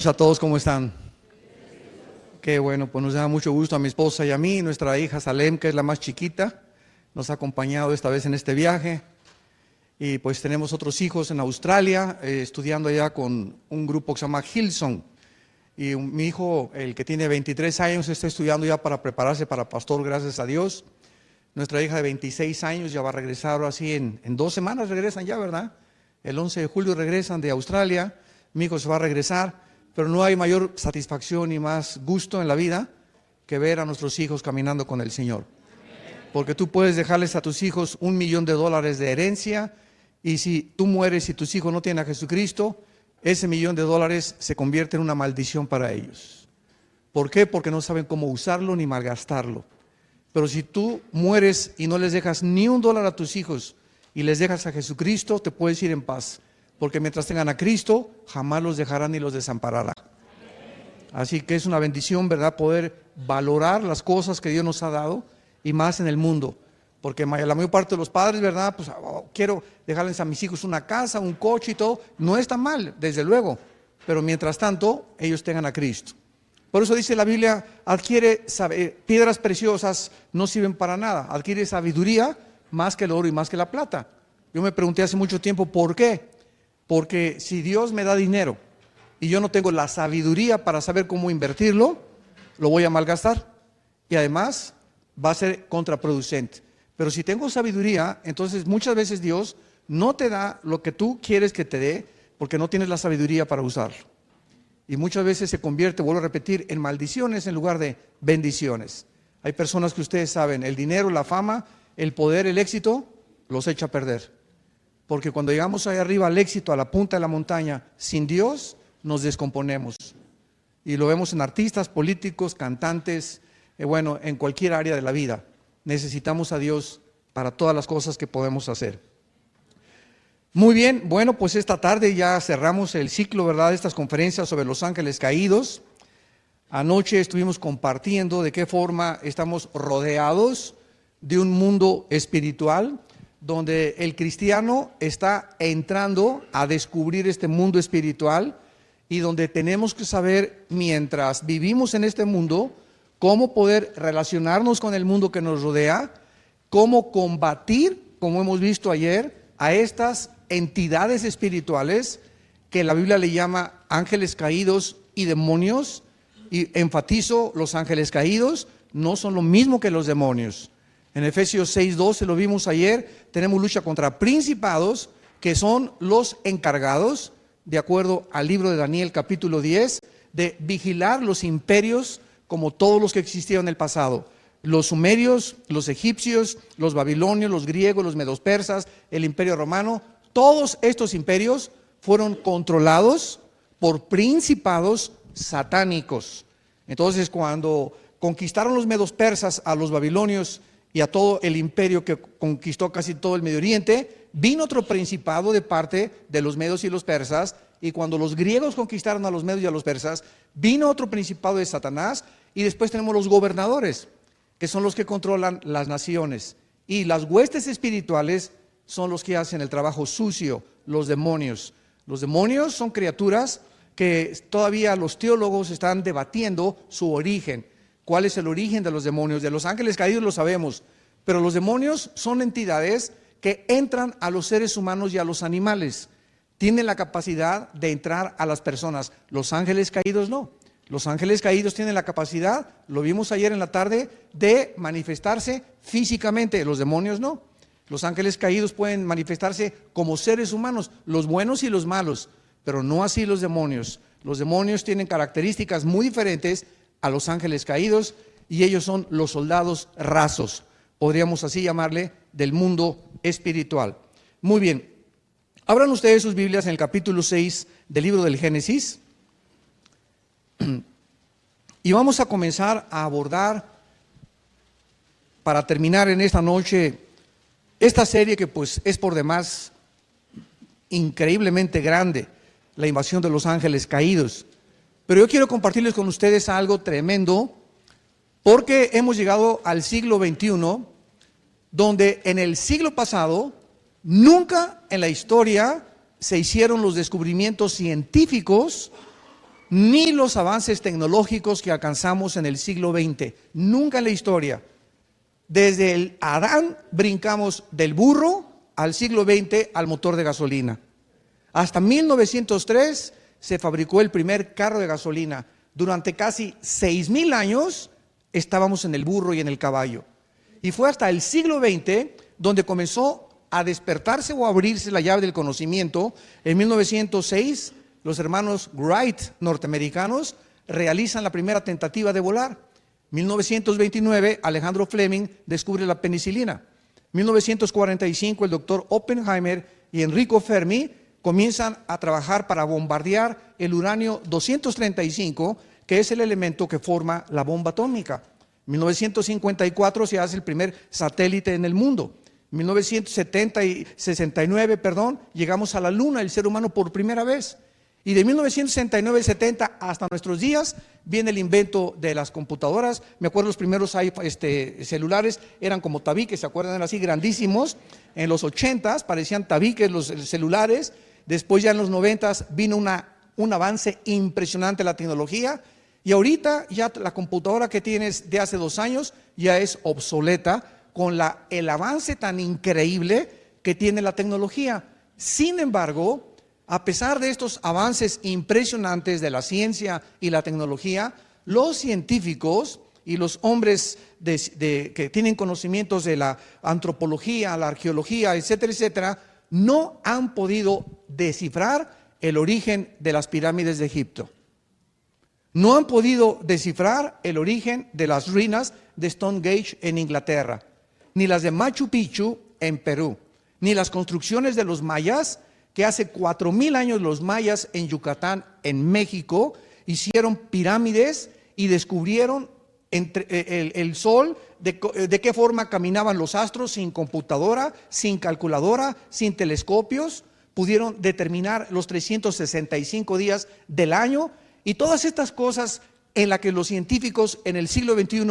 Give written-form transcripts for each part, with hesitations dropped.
A todos, ¿cómo están? Qué bueno, pues nos da mucho gusto a mi esposa y a mí, nuestra hija Salem, que es la más chiquita, nos ha acompañado esta vez en este viaje. Y pues tenemos otros hijos en Australia, estudiando allá con un grupo que se llama Hillsong. Y mi hijo, el que tiene 23 años, está estudiando ya para prepararse para pastor, gracias a Dios. Nuestra hija de 26 años ya va a regresar ahora sí, en 2 semanas regresan ya, ¿verdad? El 11 de julio regresan de Australia, mi hijo se va a regresar. Pero no hay mayor satisfacción y más gusto en la vida que ver a nuestros hijos caminando con el Señor. Porque tú puedes dejarles a tus hijos $1 millón de herencia, y si tú mueres y tus hijos no tienen a Jesucristo, ese $1 millón se convierte en una maldición para ellos. ¿Por qué? Porque no saben cómo usarlo ni malgastarlo. Pero si tú mueres y no les dejas ni $1 a tus hijos y les dejas a Jesucristo, te puedes ir en paz. Porque mientras tengan a Cristo, jamás los dejará ni los desamparará. Así que es una bendición, ¿verdad?, poder valorar las cosas que Dios nos ha dado, y más en el mundo. Porque la mayor parte de los padres, ¿verdad?, pues quiero dejarles a mis hijos una casa, un coche y todo. No está mal, desde luego. Pero mientras tanto, ellos tengan a Cristo. Por eso dice la Biblia, piedras preciosas no sirven para nada. Adquiere sabiduría más que el oro y más que la plata. Yo me pregunté hace mucho tiempo, ¿por qué? Porque si Dios me da dinero y yo no tengo la sabiduría para saber cómo invertirlo, lo voy a malgastar. Y además va a ser contraproducente. Pero si tengo sabiduría, entonces muchas veces Dios no te da lo que tú quieres que te dé, porque no tienes la sabiduría para usarlo. Y muchas veces se convierte, vuelvo a repetir, en maldiciones en lugar de bendiciones. Hay personas que ustedes saben, el dinero, la fama, el poder, el éxito, los echa a perder. Porque cuando llegamos ahí arriba al éxito, a la punta de la montaña, sin Dios, nos descomponemos. Y lo vemos en artistas, políticos, cantantes, en cualquier área de la vida. Necesitamos a Dios para todas las cosas que podemos hacer. Muy bien, bueno, pues esta tarde ya cerramos el ciclo, ¿verdad?, de estas conferencias sobre los ángeles caídos. Anoche estuvimos compartiendo de qué forma estamos rodeados de un mundo espiritual, donde el cristiano está entrando a descubrir este mundo espiritual, y donde tenemos que saber, mientras vivimos en este mundo, cómo poder relacionarnos con el mundo que nos rodea, cómo combatir, como hemos visto ayer, a estas entidades espirituales que la Biblia le llama ángeles caídos y demonios. Y enfatizo, los ángeles caídos no son lo mismo que los demonios. En Efesios 6:12 lo vimos ayer, tenemos lucha contra principados, que son los encargados, de acuerdo al libro de Daniel capítulo 10, de vigilar los imperios como todos los que existieron en el pasado. Los sumerios, los egipcios, los babilonios, los griegos, los medos persas, el imperio romano, todos estos imperios fueron controlados por principados satánicos. Entonces, cuando conquistaron los medos persas a los babilonios y a todo el imperio que conquistó casi todo el Medio Oriente, vino otro principado de parte de los medos y los persas. Y cuando los griegos conquistaron a los medos y a los persas, vino otro principado de Satanás. Y después tenemos los gobernadores, que son los que controlan las naciones. Y las huestes espirituales son los que hacen el trabajo sucio, los demonios. Los demonios son criaturas que todavía los teólogos están debatiendo su origen. ¿Cuál es el origen de los demonios? De los ángeles caídos lo sabemos, pero los demonios son entidades que entran a los seres humanos y a los animales. Tienen la capacidad de entrar a las personas. Los ángeles caídos no. Los ángeles caídos tienen la capacidad, lo vimos ayer en la tarde, de manifestarse físicamente. Los demonios no. Los ángeles caídos pueden manifestarse como seres humanos, los buenos y los malos, pero no así los demonios. Los demonios tienen características muy diferentes a los ángeles caídos, y ellos son los soldados rasos, podríamos así llamarle, del mundo espiritual. Muy bien, abran ustedes sus Biblias en el capítulo 6 del libro del Génesis, y vamos a comenzar a abordar, para terminar en esta noche, esta serie que pues es por demás increíblemente grande, la invasión de los ángeles caídos. Pero yo quiero compartirles con ustedes algo tremendo, porque hemos llegado al siglo XXI, donde en el siglo pasado, nunca en la historia se hicieron los descubrimientos científicos ni los avances tecnológicos que alcanzamos en el siglo XX. Nunca en la historia. Desde el Adán brincamos del burro al siglo XX al motor de gasolina. Hasta 1903 se fabricó el primer carro de gasolina. Durante casi 6,000 años estábamos en el burro y en el caballo. Y fue hasta el siglo XX donde comenzó a despertarse o a abrirse la llave del conocimiento. En 1906, los hermanos Wright norteamericanos realizan la primera tentativa de volar. 1929, Alejandro Fleming descubre la penicilina. 1945, el doctor Oppenheimer y Enrico Fermi comienzan a trabajar para bombardear el uranio 235, que es el elemento que forma la bomba atómica. 1954 se hace el primer satélite en el mundo. 1969, llegamos a la luna, el ser humano por primera vez. Y de 1969-70 hasta nuestros días viene el invento de las computadoras. Me acuerdo los primeros celulares eran como tabiques, ¿se acuerdan? Eran así grandísimos. En los 80s parecían tabiques los celulares. Después ya en los 90s vino un avance impresionante en la tecnología. Y ahorita ya la computadora que tienes de hace 2 años ya es obsoleta con el avance tan increíble que tiene la tecnología. Sin embargo, a pesar de estos avances impresionantes de la ciencia y la tecnología, los científicos y los hombres que tienen conocimientos de la antropología, la arqueología, etcétera, etcétera, no han podido descifrar el origen de las pirámides de Egipto. No han podido descifrar el origen de las ruinas de Stonehenge en Inglaterra, ni las de Machu Picchu en Perú, ni las construcciones de los mayas, que hace 4,000 años los mayas en Yucatán, en México, hicieron pirámides y descubrieron el sol, de qué forma caminaban los astros sin computadora, sin calculadora, sin telescopios. Pudieron determinar los 365 días del año y todas estas cosas en las que los científicos en el siglo XXI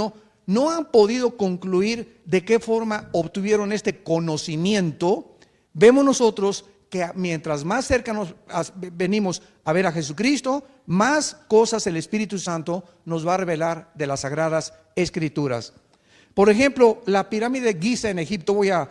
no han podido concluir de qué forma obtuvieron este conocimiento. Vemos nosotros que mientras más cercanos venimos a ver a Jesucristo, más cosas el Espíritu Santo nos va a revelar de las Sagradas Escrituras. Por ejemplo, la pirámide de Giza en Egipto, voy a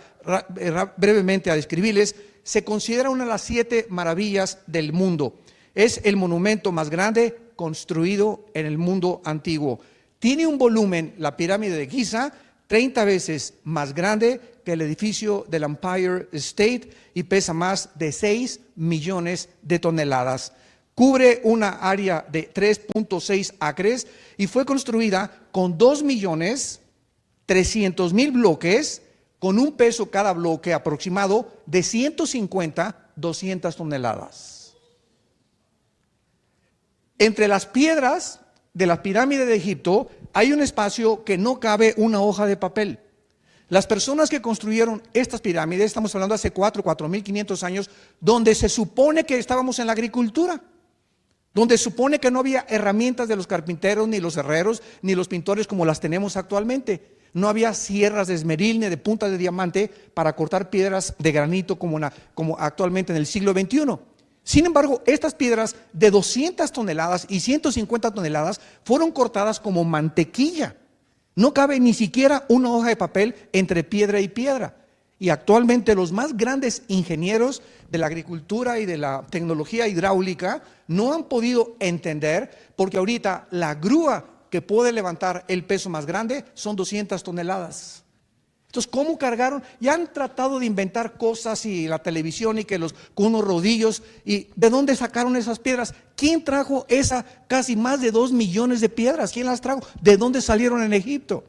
brevemente a describirles, se considera una de las 7 maravillas del mundo. Es el monumento más grande construido en el mundo antiguo. Tiene un volumen, la pirámide de Giza, 30 veces más grande que el edificio del Empire State y pesa más de 6 millones de toneladas. Cubre una área de 3.6 acres y fue construida con 2.300.000 bloques, con un peso cada bloque aproximado de 150-200 toneladas. Entre las piedras de la pirámide de Egipto hay un espacio que no cabe una hoja de papel. Las personas que construyeron estas pirámides, estamos hablando hace 4,500 años, donde se supone que estábamos en la agricultura, donde se supone que no había herramientas de los carpinteros, ni los herreros, ni los pintores como las tenemos actualmente. No había sierras de esmeril ni de punta de diamante para cortar piedras de granito como actualmente en el siglo XXI. Sin embargo, estas piedras de 200 toneladas y 150 toneladas fueron cortadas como mantequilla. No cabe ni siquiera una hoja de papel entre piedra y piedra. Y actualmente los más grandes ingenieros de la agricultura y de la tecnología hidráulica no han podido entender, porque ahorita la grúa que puede levantar el peso más grande son 200 toneladas. Entonces, ¿cómo cargaron? Ya han tratado de inventar cosas y la televisión y que con unos rodillos. ¿Y de dónde sacaron esas piedras? ¿Quién trajo casi más de 2 millones de piedras? ¿Quién las trajo? ¿De dónde salieron en Egipto?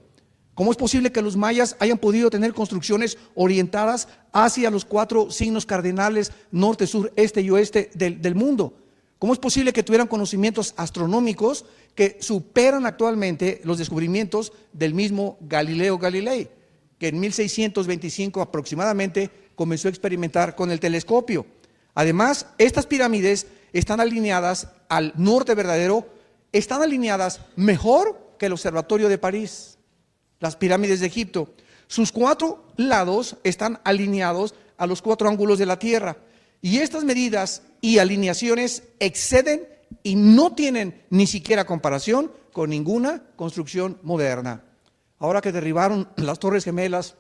¿Cómo es posible que los mayas hayan podido tener construcciones orientadas hacia los 4 signos cardinales, norte, sur, este y oeste del mundo? ¿Cómo es posible que tuvieran conocimientos astronómicos que superan actualmente los descubrimientos del mismo Galileo Galilei, que en 1625 aproximadamente comenzó a experimentar con el telescopio? Además, estas pirámides están alineadas al norte verdadero, están alineadas mejor que el Observatorio de París, las pirámides de Egipto. Sus 4 lados están alineados a los 4 ángulos de la tierra. Y estas medidas y alineaciones exceden y no tienen ni siquiera comparación con ninguna construcción moderna. Ahora que derribaron las Torres Gemelas,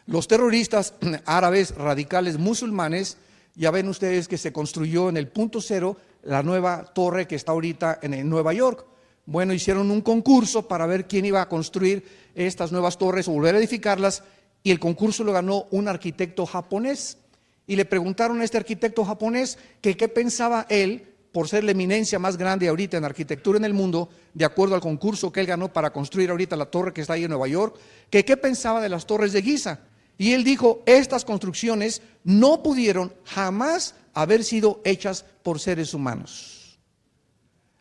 los terroristas árabes radicales musulmanes, ya ven ustedes que se construyó en el punto cero la nueva torre que está ahorita en Nueva York. Bueno, hicieron un concurso para ver quién iba a construir estas nuevas torres o volver a edificarlas, y el concurso lo ganó un arquitecto japonés. Y le preguntaron a este arquitecto japonés que qué pensaba él, por ser la eminencia más grande ahorita en arquitectura en el mundo, de acuerdo al concurso que él ganó para construir ahorita la torre que está ahí en Nueva York, que qué pensaba de las torres de Giza. Y él dijo, estas construcciones no pudieron jamás haber sido hechas por seres humanos.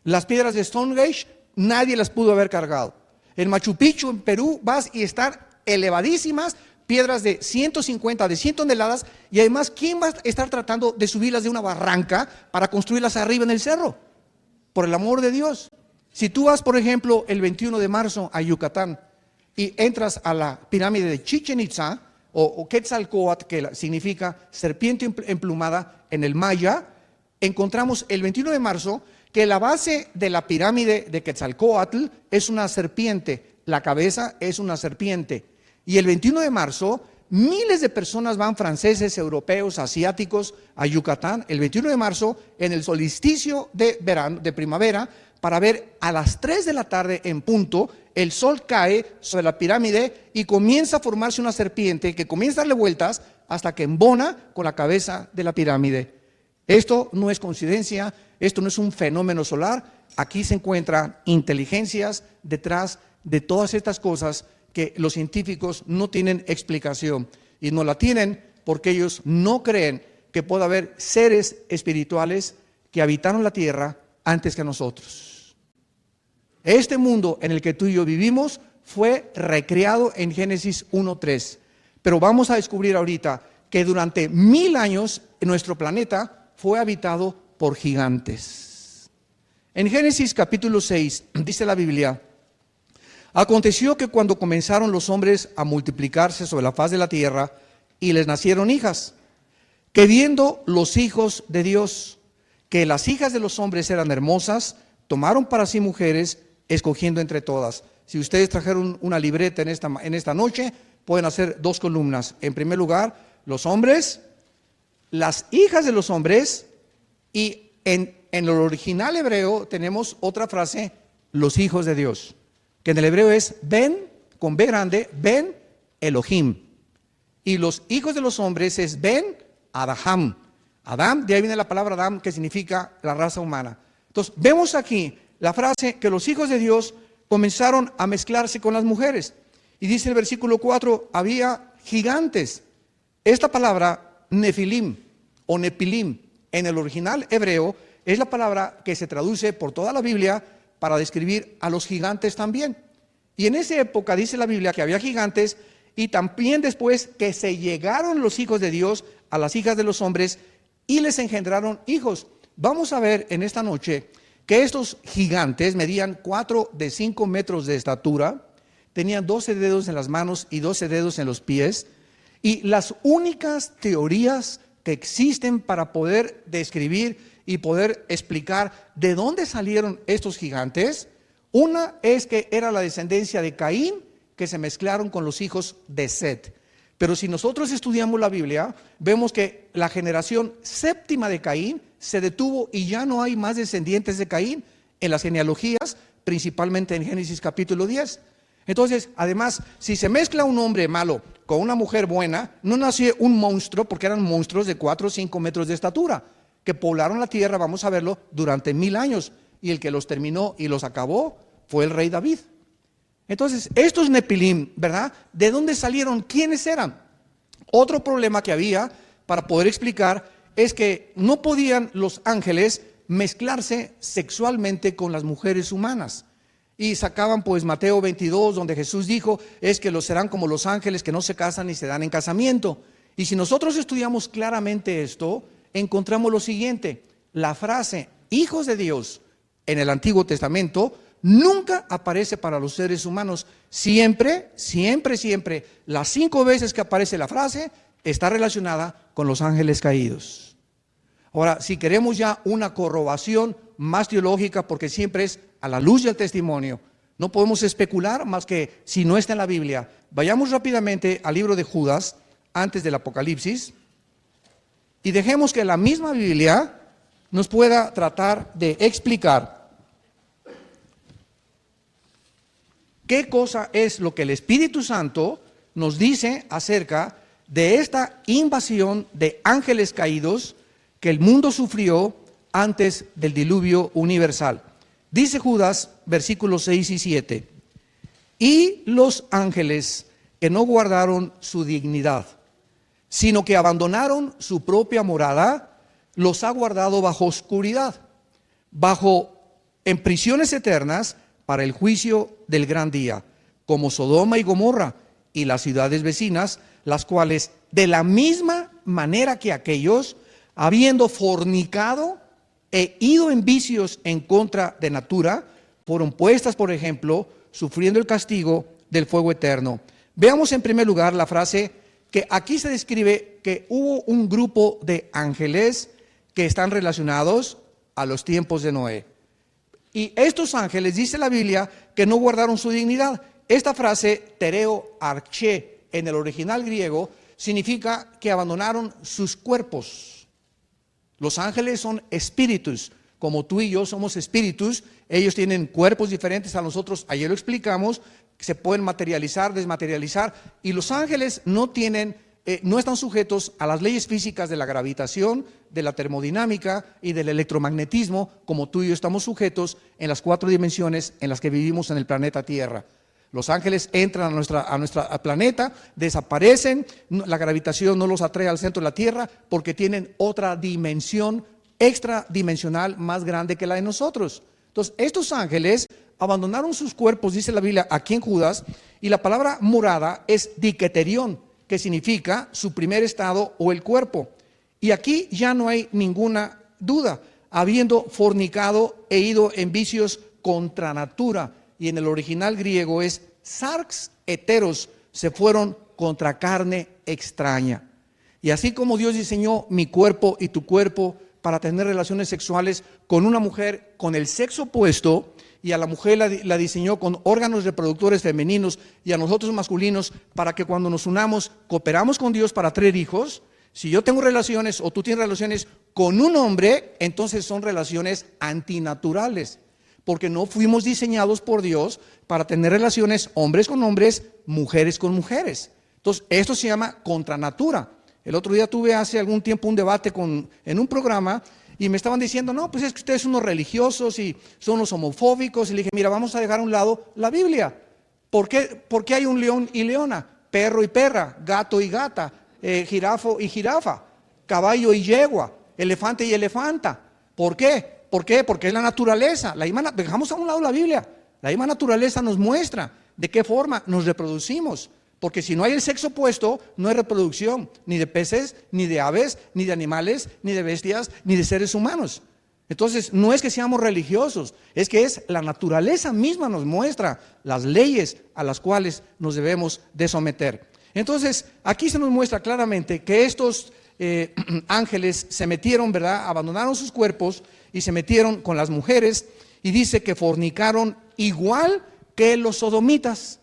Las piedras de Stonehenge nadie las pudo haber cargado. En Machu Picchu, en Perú, vas y están elevadísimas, piedras de 150, de 100 toneladas, y además, ¿quién va a estar tratando de subirlas de una barranca para construirlas arriba en el cerro? Por el amor de Dios. Si tú vas, por ejemplo, el 21 de marzo a Yucatán y entras a la pirámide de Chichén Itzá, o Quetzalcóatl, que significa serpiente emplumada en el maya, encontramos el 21 de marzo que la base de la pirámide de Quetzalcóatl es una serpiente, la cabeza es una serpiente. Y el 21 de marzo, miles de personas van, franceses, europeos, asiáticos, a Yucatán, el 21 de marzo, en el solsticio de verano, de primavera, para ver a las 3 de la tarde en punto, el sol cae sobre la pirámide y comienza a formarse una serpiente que comienza a darle vueltas hasta que embona con la cabeza de la pirámide. Esto no es coincidencia, esto no es un fenómeno solar, aquí se encuentran inteligencias detrás de todas estas cosas que los científicos no tienen explicación, y no la tienen porque ellos no creen que pueda haber seres espirituales que habitaron la tierra antes que nosotros. Este mundo en el que tú y yo vivimos fue recreado en Génesis 1:3, pero vamos a descubrir ahorita que durante 1000 años nuestro planeta fue habitado por gigantes. En Génesis capítulo 6 dice la Biblia: aconteció que cuando comenzaron los hombres a multiplicarse sobre la faz de la tierra y les nacieron hijas, que viendo los hijos de Dios que las hijas de los hombres eran hermosas, tomaron para sí mujeres, escogiendo entre todas. Si ustedes trajeron una libreta en esta noche, pueden hacer 2 columnas. En primer lugar, los hombres, las hijas de los hombres, y en el original hebreo tenemos otra frase, los hijos de Dios, que en el hebreo es Ben, con B grande, Ben Elohim. Y los hijos de los hombres es Ben Adaham. Adam, de ahí viene la palabra Adam, que significa la raza humana. Entonces, vemos aquí la frase que los hijos de Dios comenzaron a mezclarse con las mujeres. Y dice el versículo 4, había gigantes. Esta palabra Nefilim o Nepilim en el original hebreo es la palabra que se traduce por toda la Biblia para describir a los gigantes también. Y en esa época dice la Biblia que había gigantes, y también después que se llegaron los hijos de Dios a las hijas de los hombres y les engendraron hijos. Vamos a ver en esta noche que estos gigantes medían 4 de 5 metros de estatura, tenían 12 dedos en las manos y 12 dedos en los pies, y las únicas teorías que existen para poder describir y poder explicar de dónde salieron estos gigantes, una es que era la descendencia de Caín, que se mezclaron con los hijos de Set. Pero si nosotros estudiamos la Biblia, vemos que la generación séptima de Caín se detuvo y ya no hay más descendientes de Caín en las genealogías, principalmente en Génesis capítulo 10. Entonces, además, si se mezcla un hombre malo con una mujer buena, no nació un monstruo, porque eran monstruos de 4 o 5 metros de estatura, que poblaron la tierra, vamos a verlo, durante 1000 años, y el que los terminó y los acabó fue el rey David. Entonces, estos Nepilim, ¿verdad? ¿De dónde salieron? ¿Quiénes eran? Otro problema que había para poder explicar es que no podían los ángeles mezclarse sexualmente con las mujeres humanas. Y sacaban pues Mateo 22, donde Jesús dijo, es que los serán como los ángeles que no se casan ni se dan en casamiento. Y si nosotros estudiamos claramente esto, encontramos lo siguiente: la frase hijos de Dios en el Antiguo Testamento nunca aparece para los seres humanos. Siempre, las 5 veces que aparece la frase está relacionada con los ángeles caídos. Ahora, si queremos ya una corroboración más teológica, porque siempre es a la luz del testimonio, no podemos especular más que si no está en la Biblia. Vayamos rápidamente al libro de Judas, antes del Apocalipsis, y dejemos que la misma Biblia nos pueda tratar de explicar qué cosa es lo que el Espíritu Santo nos dice acerca de esta invasión de ángeles caídos que el mundo sufrió antes del diluvio universal. Dice Judas, versículos 6 y 7, y los ángeles que no guardaron su dignidad, sino que abandonaron su propia morada, los ha guardado bajo oscuridad, en prisiones eternas para el juicio del gran día, como Sodoma y Gomorra y las ciudades vecinas, las cuales de la misma manera que aquellos, habiendo fornicado e ido en vicios en contra de natura, fueron puestas, por ejemplo, sufriendo el castigo del fuego eterno. Veamos en primer lugar la frase que aquí se describe que hubo un grupo de ángeles que están relacionados a los tiempos de Noé. Y estos ángeles, dice la Biblia, que no guardaron su dignidad. Esta frase, tereo arché, en el original griego, significa que abandonaron sus cuerpos. Los ángeles son espíritus, como tú y yo somos espíritus. Ellos tienen cuerpos diferentes a nosotros, ayer lo explicamos, se pueden materializar, desmaterializar, y los ángeles no están sujetos a las leyes físicas de la gravitación, de la termodinámica y del electromagnetismo, como tú y yo estamos sujetos en las 4 dimensiones en las que vivimos en el planeta Tierra. Los ángeles entran a nuestro planeta, desaparecen, la gravitación no los atrae al centro de la Tierra porque tienen otra dimensión extradimensional más grande que la de nosotros. Entonces, estos ángeles abandonaron sus cuerpos, dice la Biblia aquí en Judas, y la palabra morada es diketerión, que significa su primer estado o el cuerpo. Y aquí ya no hay ninguna duda, habiendo fornicado e ido en vicios contra natura, y en el original griego es sarx heteros, se fueron contra carne extraña. Y así como Dios diseñó mi cuerpo y tu cuerpo para tener relaciones sexuales con una mujer con el sexo opuesto, y a la mujer la diseñó con órganos reproductores femeninos y a nosotros masculinos para que cuando nos unamos cooperamos con Dios para tener hijos. Si yo tengo relaciones o tú tienes relaciones con un hombre, entonces son relaciones antinaturales, porque no fuimos diseñados por Dios para tener relaciones hombres con hombres, mujeres con mujeres. Entonces esto se llama contra natura. El otro día tuve hace algún tiempo un debate en un programa y me estaban diciendo, no, pues es que ustedes son unos religiosos y son los homofóbicos. Y le dije, mira, vamos a dejar a un lado la Biblia. ¿Por qué hay un león y leona, perro y perra, gato y gata, jirafo y jirafa, caballo y yegua, elefante y elefanta? ¿Por qué? Porque es la naturaleza. Dejamos a un lado la Biblia. La misma naturaleza nos muestra de qué forma nos reproducimos. Porque si no hay el sexo opuesto, no hay reproducción, ni de peces, ni de aves, ni de animales, ni de bestias, ni de seres humanos. Entonces, no es que seamos religiosos, es que es la naturaleza misma nos muestra las leyes a las cuales nos debemos de someter. Entonces, aquí se nos muestra claramente que estos ángeles se metieron, ¿verdad? Abandonaron sus cuerpos y se metieron con las mujeres, y dice que fornicaron igual que los sodomitas.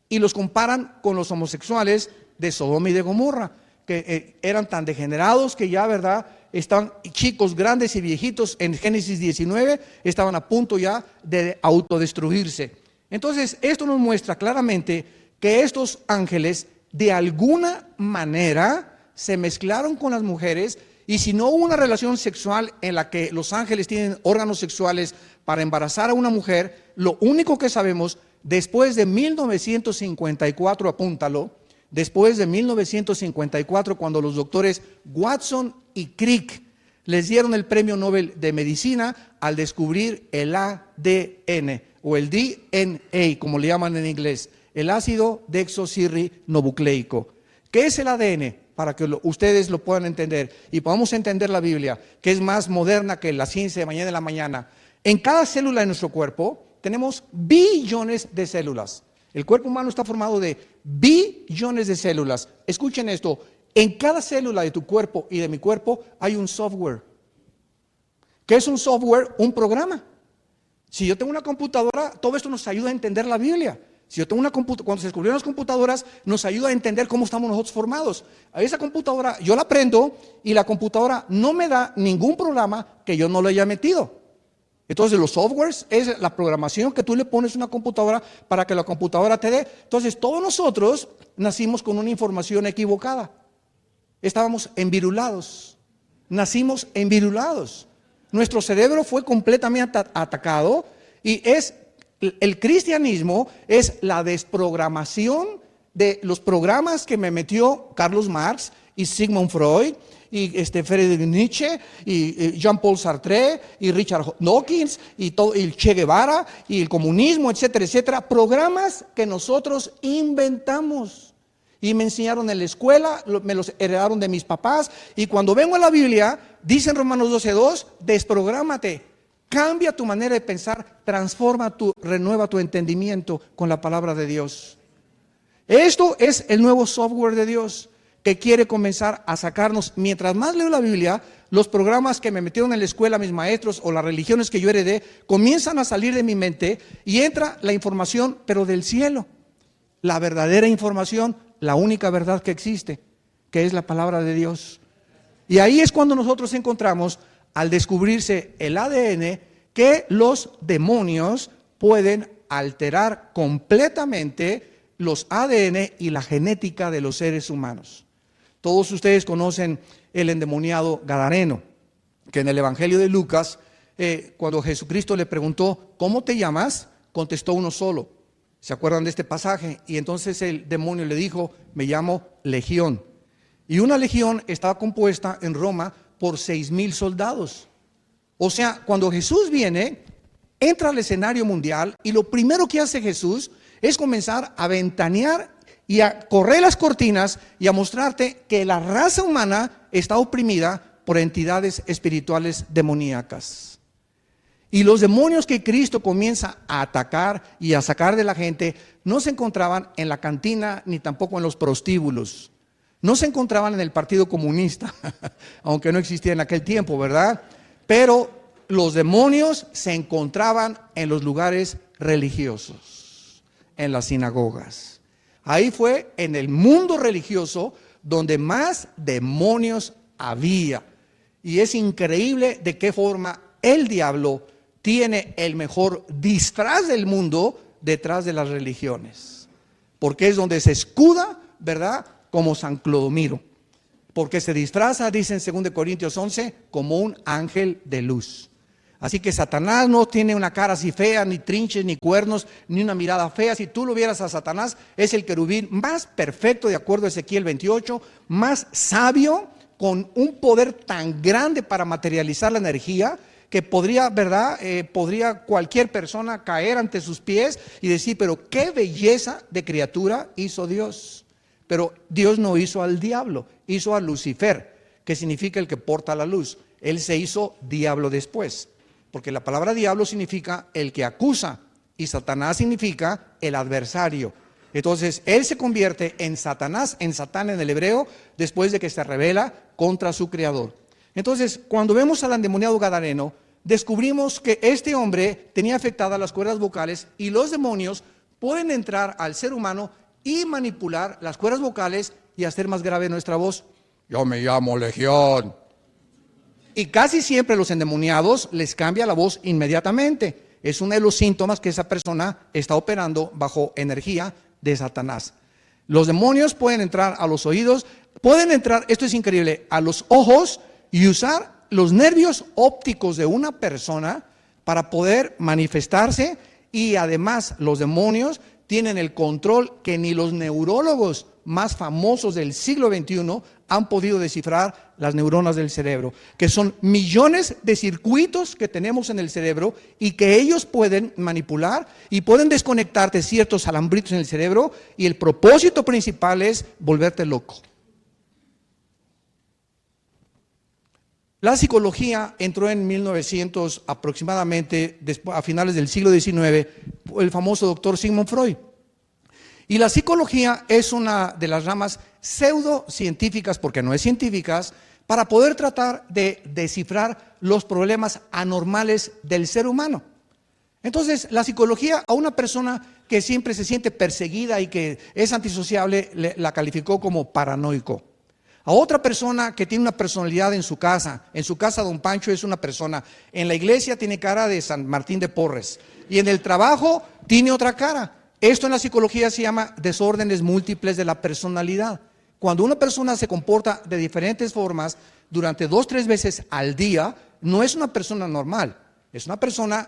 Y los comparan con los homosexuales de Sodoma y de Gomorra, que eran tan degenerados que ya, ¿verdad?, estaban chicos, grandes y viejitos en Génesis 19, estaban a punto ya de autodestruirse. Entonces, esto nos muestra claramente que estos ángeles de alguna manera se mezclaron con las mujeres, y si no hubo una relación sexual en la que los ángeles tienen órganos sexuales para embarazar a una mujer, lo único que sabemos, después de 1954, apúntalo, después de 1954, cuando los doctores Watson y Crick les dieron el premio Nobel de Medicina al descubrir el ADN o el DNA, como le llaman en inglés, el ácido desoxirribonucleico. ¿Qué es el ADN? Para que ustedes lo puedan entender y podamos entender la Biblia, que es más moderna que la ciencia de mañana en la mañana. En cada célula de nuestro cuerpo tenemos billones de células. El cuerpo humano está formado de billones de células. Escuchen esto, en cada célula de tu cuerpo y de mi cuerpo hay un software, ¿Qué es un software? Un programa. Si yo tengo una computadora, todo esto nos ayuda a entender la Biblia. Si yo tengo una computadora, cuando se descubrieron las computadoras, nos ayuda a entender cómo estamos nosotros formados. A esa computadora yo la prendo y la computadora no me da ningún programa que yo no le haya metido. Entonces los softwares es la programación que tú le pones a una computadora para que la computadora te dé. Entonces todos nosotros nacimos con una información equivocada. Estábamos envirulados. Nacimos envirulados. Nuestro cerebro fue completamente atacado y el cristianismo es la desprogramación de los programas que me metió Carlos Marx y Sigmund Freud y Friedrich Nietzsche y Jean-Paul Sartre y Richard Dawkins y el Che Guevara y el comunismo, etcétera, etcétera. Programas que nosotros inventamos y me enseñaron en la escuela, me los heredaron de mis papás. Y cuando vengo a la Biblia, dice en Romanos 12:2, desprográmate, cambia tu manera de pensar, renueva tu entendimiento con la palabra de Dios. Esto es el nuevo software de Dios que quiere comenzar a sacarnos. Mientras más leo la Biblia, los programas que me metieron en la escuela mis maestros o las religiones que yo heredé comienzan a salir de mi mente y entra la información, pero del cielo, la verdadera información, la única verdad que existe, que es la palabra de Dios. Y ahí es cuando nosotros encontramos, al descubrirse el ADN, que los demonios pueden alterar completamente los ADN y la genética de los seres humanos. Todos ustedes conocen el endemoniado gadareno, que en el Evangelio de Lucas, cuando Jesucristo le preguntó, ¿cómo te llamas?, contestó uno solo. ¿Se acuerdan de este pasaje? Y entonces el demonio le dijo, me llamo Legión. Y una legión estaba compuesta en Roma por 6,000 soldados. O sea, cuando Jesús viene, entra al escenario mundial y lo primero que hace Jesús es comenzar a ventanear y a correr las cortinas y a mostrarte que la raza humana está oprimida por entidades espirituales demoníacas. Y los demonios que Cristo comienza a atacar y a sacar de la gente no se encontraban en la cantina ni tampoco en los prostíbulos. No se encontraban en el Partido Comunista, aunque no existía en aquel tiempo, ¿verdad? Pero los demonios se encontraban en los lugares religiosos, en las sinagogas. Ahí fue en el mundo religioso donde más demonios había. Y es increíble de qué forma el diablo tiene el mejor disfraz del mundo detrás de las religiones. Porque es donde se escuda, ¿verdad?, como San Clodomiro. Porque se disfraza, dice en 2 Corintios 11, como un ángel de luz. Así que Satanás no tiene una cara así fea, ni trinches, ni cuernos, ni una mirada fea. Si tú lo vieras a Satanás, es el querubín más perfecto, de acuerdo a Ezequiel 28, más sabio, con un poder tan grande para materializar la energía, que podría, ¿verdad? Podría cualquier persona caer ante sus pies y decir, pero qué belleza de criatura hizo Dios. Pero Dios no hizo al diablo, hizo a Lucifer, que significa el que porta la luz. Él se hizo diablo después, porque la palabra diablo significa el que acusa y Satanás significa el adversario. Entonces él se convierte en Satanás, en Satán en el hebreo, después de que se rebela contra su creador. Entonces, cuando vemos al endemoniado gadareno, descubrimos que este hombre tenía afectadas las cuerdas vocales y los demonios pueden entrar al ser humano y manipular las cuerdas vocales y hacer más grave nuestra voz. Yo me llamo Legión. Y casi siempre los endemoniados les cambia la voz inmediatamente. Es uno de los síntomas que esa persona está operando bajo energía de Satanás. Los demonios pueden entrar a los oídos, pueden entrar, esto es increíble, a los ojos y usar los nervios ópticos de una persona para poder manifestarse. Y además los demonios tienen el control que ni los neurólogos más famosos del siglo XXI han podido descifrar las neuronas del cerebro, que son millones de circuitos que tenemos en el cerebro y que ellos pueden manipular y pueden desconectarte ciertos alambritos en el cerebro, y el propósito principal es volverte loco. La psicología entró en 1900 aproximadamente, a finales del siglo XIX, el famoso doctor Sigmund Freud. Y la psicología es una de las ramas pseudocientíficas, porque no es científicas, para poder tratar de descifrar los problemas anormales del ser humano. Entonces, la psicología a una persona que siempre se siente perseguida y que es antisociable, la calificó como paranoico. A otra persona que tiene una personalidad en su casa don Pancho es una persona, en la iglesia tiene cara de San Martín de Porres y en el trabajo tiene otra cara. Esto en la psicología se llama desórdenes múltiples de la personalidad. Cuando una persona se comporta de diferentes formas durante 2-3 veces al día, no es una persona normal, es una persona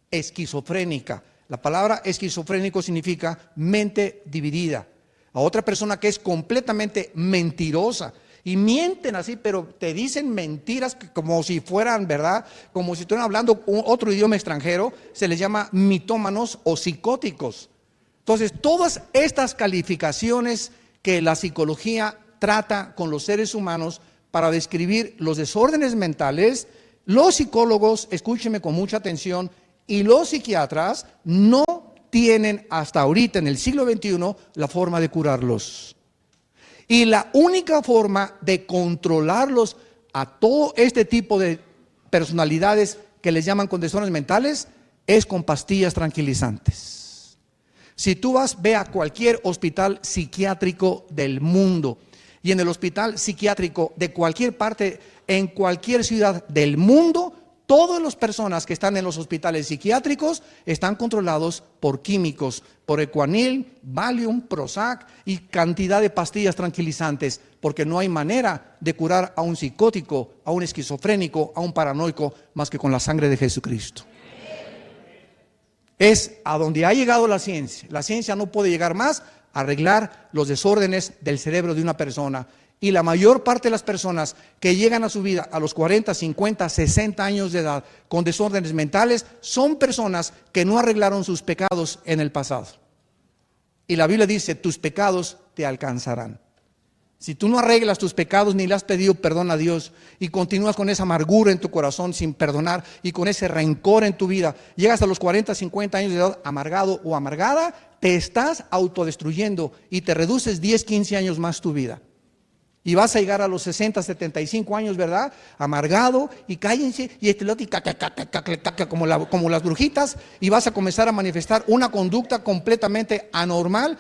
esquizofrénica. La palabra esquizofrénico significa mente dividida. A otra persona que es completamente mentirosa y mienten así, pero te dicen mentiras como si fueran verdad, como si estuvieran hablando otro idioma extranjero, se les llama mitómanos o psicóticos. Entonces, todas estas calificaciones que la psicología trata con los seres humanos para describir los desórdenes mentales, los psicólogos, escúchenme con mucha atención, y los psiquiatras no tienen hasta ahorita en el siglo XXI la forma de curarlos. Y la única forma de controlarlos a todo este tipo de personalidades que les llaman con desórdenes mentales es con pastillas tranquilizantes. Si tú ve a cualquier hospital psiquiátrico del mundo y en el hospital psiquiátrico de cualquier parte, en cualquier ciudad del mundo, todas las personas que están en los hospitales psiquiátricos están controlados por químicos, por Equanil, Valium, Prozac y cantidad de pastillas tranquilizantes, porque no hay manera de curar a un psicótico, a un esquizofrénico, a un paranoico, más que con la sangre de Jesucristo. Es a donde ha llegado la ciencia. La ciencia no puede llegar más a arreglar los desórdenes del cerebro de una persona. Y la mayor parte de las personas que llegan a su vida a los 40, 50, 60 años de edad con desórdenes mentales son personas que no arreglaron sus pecados en el pasado. Y la Biblia dice, tus pecados te alcanzarán. Si tú no arreglas tus pecados ni le has pedido perdón a Dios y continúas con esa amargura en tu corazón sin perdonar y con ese rencor en tu vida, llegas a los 40, 50 años de edad amargado o amargada, te estás autodestruyendo y te reduces 10, 15 años más tu vida. Y vas a llegar a los 60, 75 años, ¿verdad? Amargado y cállense y como las brujitas, y vas a comenzar a manifestar una conducta completamente anormal.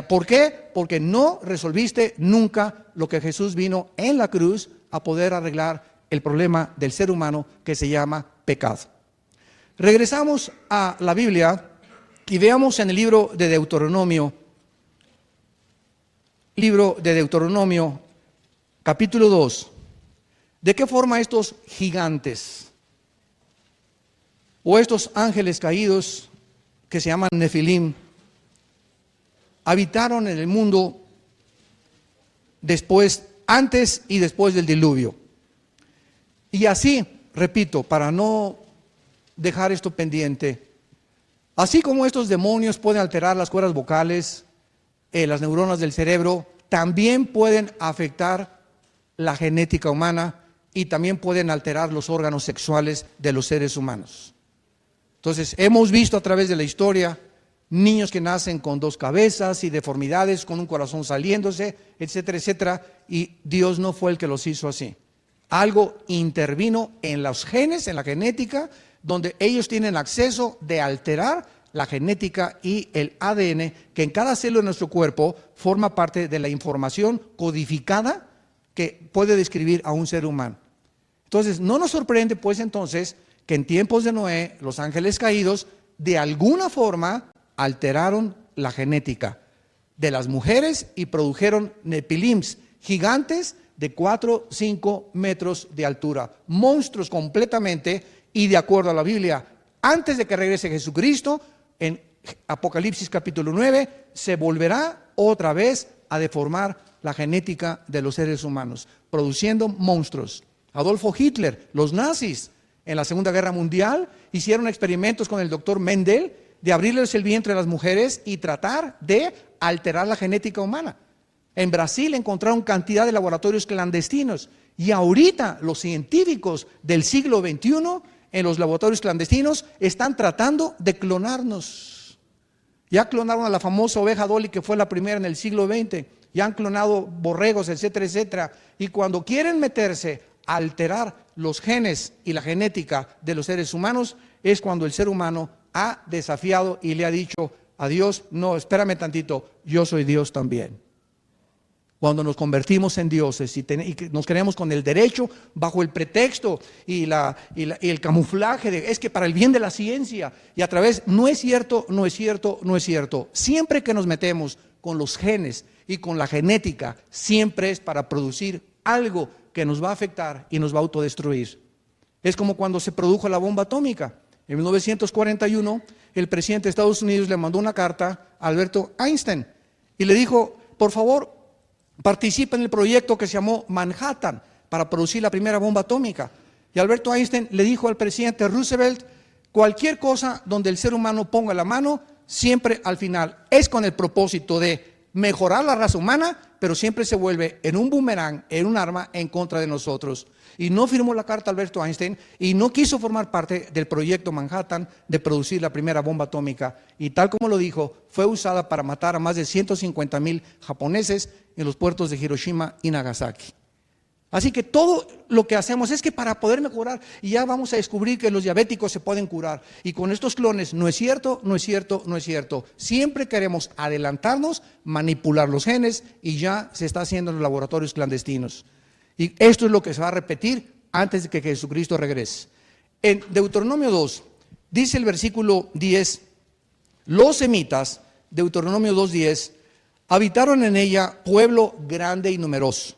¿Por qué? Porque no resolviste nunca lo que Jesús vino en la cruz a poder arreglar el problema del ser humano que se llama pecado. Regresamos a la Biblia y veamos en el libro de Deuteronomio, capítulo 2, ¿de qué forma estos gigantes o estos ángeles caídos que se llaman Nefilim habitaron en el mundo antes y después del diluvio? Y así, repito, para no dejar esto pendiente, así como estos demonios pueden alterar las cuerdas vocales, las neuronas del cerebro, también pueden afectar la genética humana y también pueden alterar los órganos sexuales de los seres humanos. Entonces, hemos visto a través de la historia niños que nacen con 2 cabezas y deformidades, con un corazón saliéndose, etcétera, etcétera, y Dios no fue el que los hizo así. Algo intervino en los genes, en la genética, donde ellos tienen acceso de alterar la genética y el ADN, que en cada célula de nuestro cuerpo forma parte de la información codificada que puede describir a un ser humano. Entonces, no nos sorprende pues entonces que en tiempos de Noé, los ángeles caídos, de alguna forma alteraron la genética de las mujeres y produjeron nepilims, gigantes de 4, 5 metros de altura, monstruos completamente, y de acuerdo a la Biblia, antes de que regrese Jesucristo, en Apocalipsis capítulo 9, se volverá otra vez a deformar la genética de los seres humanos, produciendo monstruos. Adolfo Hitler, los nazis, en la Segunda Guerra Mundial, hicieron experimentos con el doctor Mendel de abrirles el vientre a las mujeres y tratar de alterar la genética humana. En Brasil encontraron cantidad de laboratorios clandestinos y ahorita los científicos del siglo XXI en los laboratorios clandestinos están tratando de clonarnos. Ya clonaron a la famosa oveja Dolly, que fue la primera en el siglo XX, y han clonado borregos, etcétera, etcétera. Y cuando quieren meterse a alterar los genes y la genética de los seres humanos, es cuando el ser humano ha desafiado y le ha dicho a Dios: no, espérame tantito, yo soy Dios también. Cuando nos convertimos en dioses y nos creemos con el derecho bajo el pretexto y el camuflaje de es que para el bien de la ciencia y a través, no es cierto, no es cierto, no es cierto. Siempre que nos metemos con los genes y con la genética, siempre es para producir algo que nos va a afectar y nos va a autodestruir. Es como cuando se produjo la bomba atómica. En 1941, el presidente de Estados Unidos le mandó una carta a Alberto Einstein y le dijo: por favor, participa en el proyecto que se llamó Manhattan para producir la primera bomba atómica. Y Alberto Einstein le dijo al presidente Roosevelt: cualquier cosa donde el ser humano ponga la mano, siempre al final es con el propósito de mejorar la raza humana, pero siempre se vuelve en un boomerang, en un arma en contra de nosotros. Y no firmó la carta Alberto Einstein y no quiso formar parte del proyecto Manhattan de producir la primera bomba atómica. Y tal como lo dijo, fue usada para matar a más de 150,000 japoneses en los puertos de Hiroshima y Nagasaki. Así que todo lo que hacemos es que para poder mejorar, y ya vamos a descubrir que los diabéticos se pueden curar. Y con estos clones, no es cierto, no es cierto, no es cierto. Siempre queremos adelantarnos, manipular los genes, y ya se está haciendo en los laboratorios clandestinos. Y esto es lo que se va a repetir antes de que Jesucristo regrese. En Deuteronomio 2, dice el versículo 10, los semitas, Deuteronomio 2:10, habitaron en ella pueblo grande y numeroso,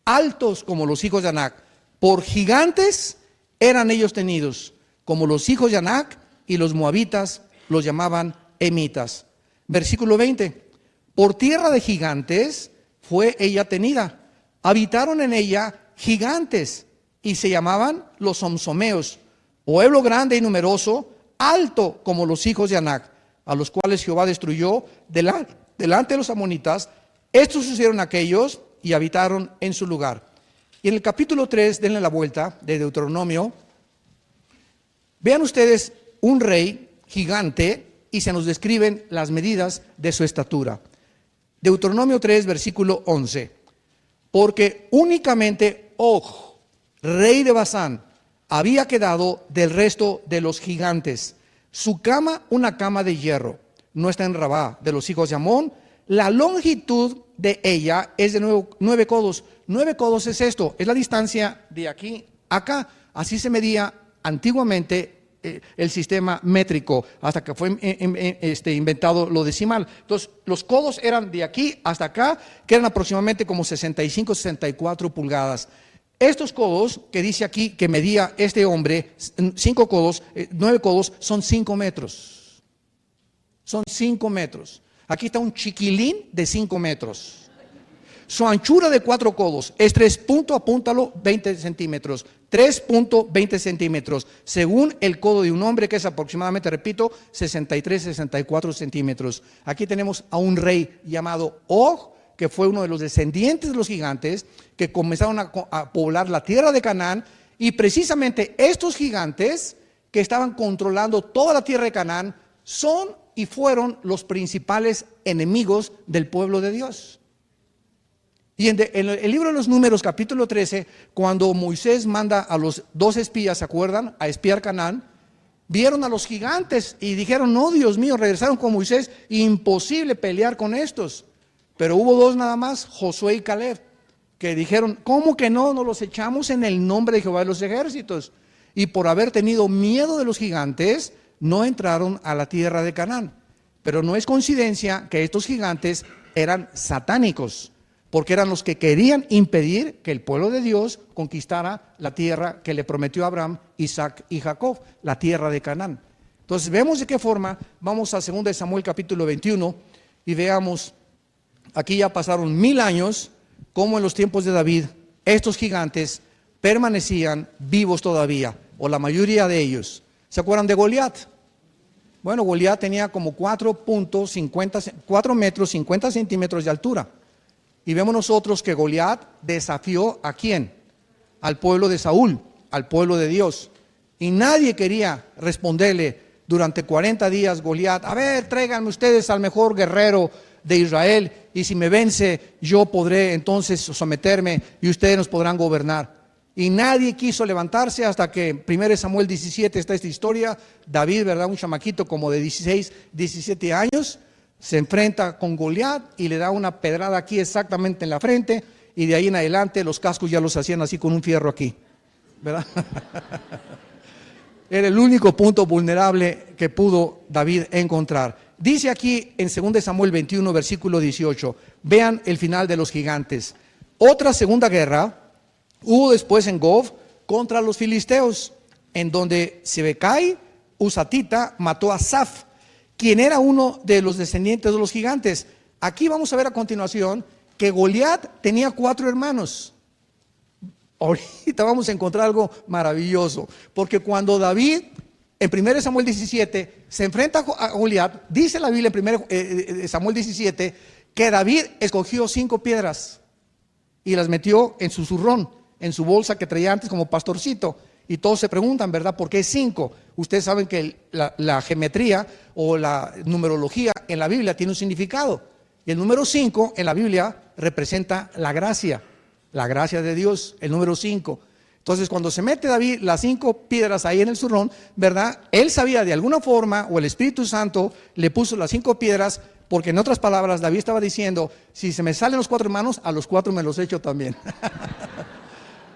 altos como los hijos de Anac, por gigantes eran ellos tenidos, como los hijos de Anac, y los moabitas los llamaban emitas. Versículo 20, por tierra de gigantes fue ella tenida, habitaron en ella gigantes y se llamaban los somsomeos, pueblo grande y numeroso, alto como los hijos de Anac, a los cuales Jehová destruyó delante de los amonitas. Estos sucedieron aquellos y habitaron en su lugar. Y en el capítulo 3, denle la vuelta, de Deuteronomio, vean ustedes un rey gigante y se nos describen las medidas de su estatura. Deuteronomio 3, versículo 11. Porque únicamente Og, rey de Basán, había quedado del resto de los gigantes. Su cama, una cama de hierro, no está en Rabá de los hijos de Amón. La longitud de ella es de 9 codos. 9 codos es esto, es la distancia de aquí a acá. Así se medía antiguamente el sistema métrico, hasta que fue inventado lo decimal. Entonces, los codos eran de aquí hasta acá, que eran aproximadamente como 65, 64 pulgadas. Estos codos que dice aquí que medía este hombre, 5 codos, 9 codos, son 5 metros. Son 5 metros. Aquí está un chiquilín de 5 metros. Su anchura de 4 codos es 20 centímetros. 3.20 centímetros, según el codo de un hombre, que es aproximadamente, repito, 63, 64 centímetros. Aquí tenemos a un rey llamado Og, que fue uno de los descendientes de los gigantes, que comenzaron a poblar la tierra de Canaán, y precisamente estos gigantes que estaban controlando toda la tierra de Canaán son y fueron los principales enemigos del pueblo de Dios. Y en el libro de los Números, capítulo 13, cuando Moisés manda a los 2 espías, ¿se acuerdan?, a espiar Canaán, vieron a los gigantes y dijeron: no, Dios mío, regresaron con Moisés, imposible pelear con estos. Pero hubo 2 nada más, Josué y Caleb, que dijeron: ¿cómo que no? Nos los echamos en el nombre de Jehová de los ejércitos. Y por haber tenido miedo de los gigantes, no entraron a la tierra de Canaán. Pero no es coincidencia que estos gigantes eran satánicos, porque eran los que querían impedir que el pueblo de Dios conquistara la tierra que le prometió a Abraham, Isaac y Jacob, la tierra de Canaán. Entonces vemos de qué forma. Vamos a 2 Samuel capítulo 21 y veamos, aquí ya pasaron 1000 años, como en los tiempos de David, estos gigantes permanecían vivos todavía, o la mayoría de ellos. ¿Se acuerdan de Goliat? Bueno, Goliat tenía como 4 metros 50 centímetros de altura. Y vemos nosotros que Goliat desafió ¿a quién? Al pueblo de Saúl, al pueblo de Dios. Y nadie quería responderle durante 40 días. Goliat: a ver, tráiganme ustedes al mejor guerrero de Israel, y si me vence, yo podré entonces someterme y ustedes nos podrán gobernar. Y nadie quiso levantarse hasta que en 1 Samuel 17 está esta historia. David, ¿verdad? Un chamaquito como de 16, 17 años, se enfrenta con Goliat y le da una pedrada aquí exactamente en la frente, y de ahí en adelante los cascos ya los hacían así con un fierro aquí, ¿verdad? Era el único punto vulnerable que pudo David encontrar. Dice aquí en 2 Samuel 21, versículo 18, vean el final de los gigantes. Otra segunda guerra hubo después en Gob contra los filisteos, en donde Sibecai, Husatita, mató a Saf, quien era uno de los descendientes de los gigantes. Aquí vamos a ver a continuación que Goliat tenía 4 hermanos. Ahorita vamos a encontrar algo maravilloso, porque cuando David en 1 Samuel 17 se enfrenta a Goliat, dice la Biblia en 1 Samuel 17 que David escogió 5 piedras y las metió en su zurrón, en su bolsa que traía antes como pastorcito. Y todos se preguntan, ¿verdad? ¿Por qué 5? Ustedes saben que la geometría o la numerología en la Biblia tiene un significado. Y el número 5 en la Biblia representa la gracia de Dios, el número 5. Entonces, cuando se mete David las 5 piedras ahí en el zurrón, ¿verdad? Él sabía de alguna forma, o el Espíritu Santo le puso las 5 piedras, porque en otras palabras, David estaba diciendo, si se me salen los 4 hermanos, a los 4 me los echo también.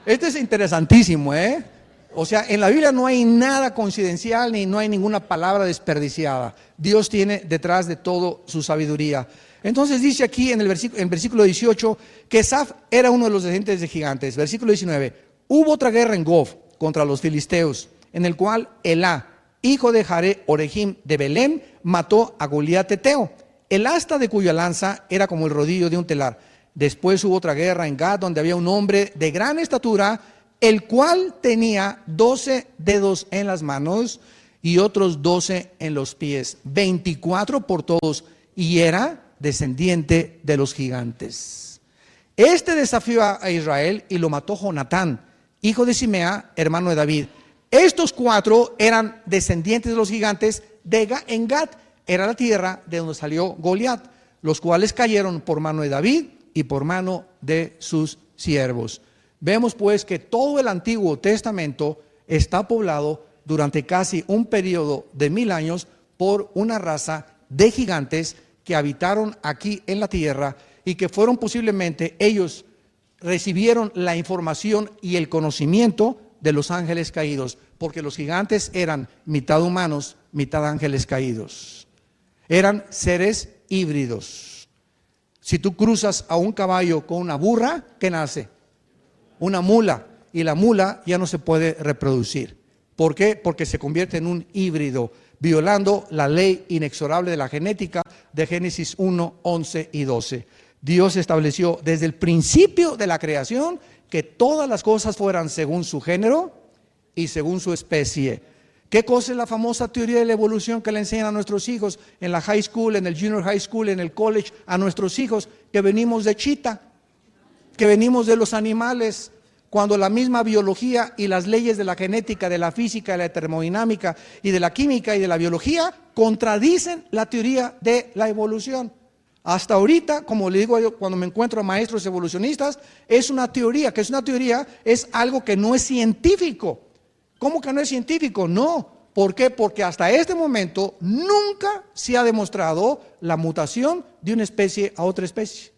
Esto es interesantísimo, ¿eh? O sea, en la Biblia no hay nada coincidencial, ni no hay ninguna palabra desperdiciada. Dios tiene detrás de todo su sabiduría. Entonces dice aquí en el versículo 18 que Saf era uno de los descendientes de gigantes. Versículo 19, hubo otra guerra en Gob contra los filisteos, en el cual Elá, hijo de Jare Orejim de Belén, mató a Goliat Eteo. El asta de cuya lanza era como el rodillo de un telar. Después hubo otra guerra en Gad, donde había un hombre de gran estatura, el cual tenía 12 dedos en las manos y otros 12 en los pies, 24 por todos, y era descendiente de los gigantes. Este desafió a Israel y lo mató Jonatán, hijo de Simea, hermano de David. Estos 4 eran descendientes de los gigantes en Gad, era la tierra de donde salió Goliat, los cuales cayeron por mano de David y por mano de sus siervos. Vemos pues que todo el Antiguo Testamento está poblado durante casi un periodo de 1000 años por una raza de gigantes que habitaron aquí en la tierra y que fueron posiblemente, ellos recibieron la información y el conocimiento de los ángeles caídos, porque los gigantes eran mitad humanos, mitad ángeles caídos. Eran seres híbridos. Si tú cruzas a un caballo con una burra, ¿qué nace? Una mula, y la mula ya no se puede reproducir. ¿Por qué? Porque se convierte en un híbrido, violando la ley inexorable de la genética de Génesis 1, 11 y 12. Dios estableció desde el principio de la creación que todas las cosas fueran según su género y según su especie. ¿Qué cosa es la famosa teoría de la evolución que le enseñan a nuestros hijos en la high school, en el junior high school, en el college, a nuestros hijos? Que venimos de chita, que venimos de los animales, cuando la misma biología y las leyes de la genética, de la física, de la termodinámica y de la química y de la biología contradicen la teoría de la evolución. Hasta ahorita, como le digo yo cuando me encuentro a maestros evolucionistas, es una teoría. ¿Qué es una teoría? Es algo que no es científico. ¿Cómo que no es científico? No. ¿Por qué? Porque hasta este momento nunca se ha demostrado la mutación de una especie a otra especie.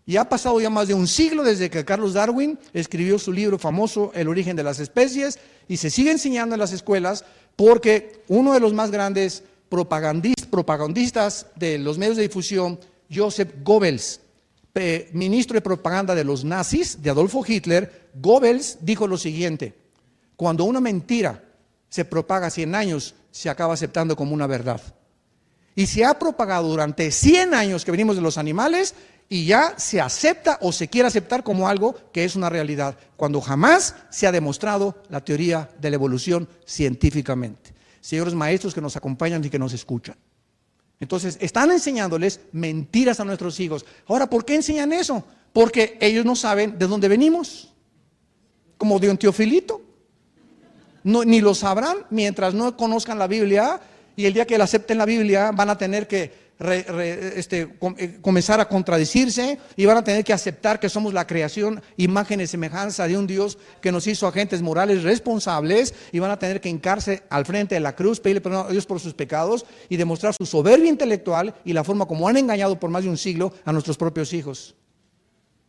Y ha pasado ya más de un siglo desde que Charles Darwin escribió su libro famoso, El origen de las especies, y se sigue enseñando en las escuelas porque uno de los más grandes propagandistas de los medios de difusión, Joseph Goebbels, ministro de propaganda de los nazis, de Adolfo Hitler, Goebbels dijo lo siguiente: cuando una mentira se propaga 100 años, se acaba aceptando como una verdad. Y se ha propagado durante 100 años que venimos de los animales, y ya se acepta o se quiere aceptar como algo que es una realidad, cuando jamás se ha demostrado la teoría de la evolución científicamente. Señores maestros que nos acompañan y que nos escuchan, entonces están enseñándoles mentiras a nuestros hijos. Ahora, ¿por qué enseñan eso? Porque ellos no saben de dónde venimos, como de un Teofilito. No, ni lo sabrán mientras no conozcan la Biblia, y el día que la acepten la Biblia van a tener que comenzar a contradecirse y van a tener que aceptar que somos la creación, imagen y semejanza de un Dios que nos hizo agentes morales responsables, y van a tener que hincarse al frente de la cruz, pedirle perdón a Dios por sus pecados y demostrar su soberbia intelectual y la forma como han engañado por más de un siglo a nuestros propios hijos.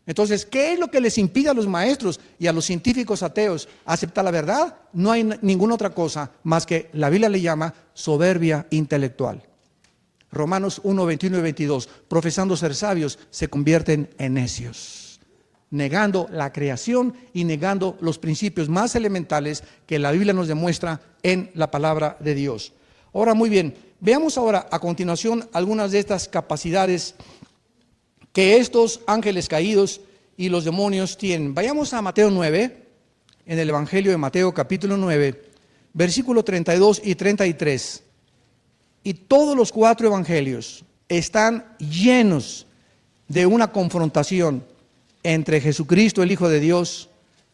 Entonces, ¿qué es lo que les impide a los maestros y a los científicos ateos aceptar la verdad? No hay ninguna otra cosa más que la Biblia le llama soberbia intelectual. Romanos 1, 21 y 22, profesando ser sabios, se convierten en necios, negando la creación y negando los principios más elementales que la Biblia nos demuestra en la palabra de Dios. Ahora, muy bien, veamos ahora a continuación algunas de estas capacidades que estos ángeles caídos y los demonios tienen. Vayamos a Mateo 9, en el Evangelio de Mateo capítulo 9, versículo 32 y 33. Y todos los 4 evangelios están llenos de una confrontación entre Jesucristo, el Hijo de Dios,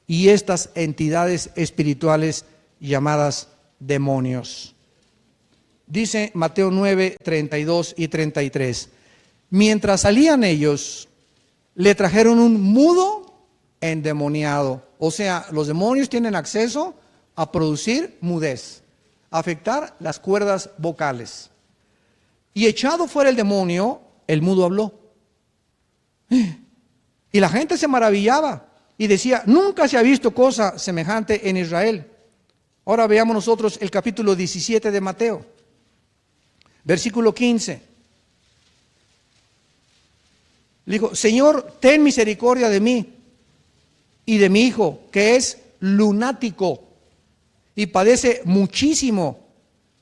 y estas entidades espirituales llamadas demonios. Dice Mateo 9, 32 y 33. Mientras salían ellos, le trajeron un mudo endemoniado. O sea, los demonios tienen acceso a producir mudez, a afectar las cuerdas vocales. Y echado fuera el demonio, el mudo habló. Y la gente se maravillaba y decía, nunca se ha visto cosa semejante en Israel. Ahora veamos nosotros el capítulo 17 de Mateo, versículo 15. Le dijo, Señor, ten misericordia de mí y de mi hijo, que es lunático y padece muchísimo,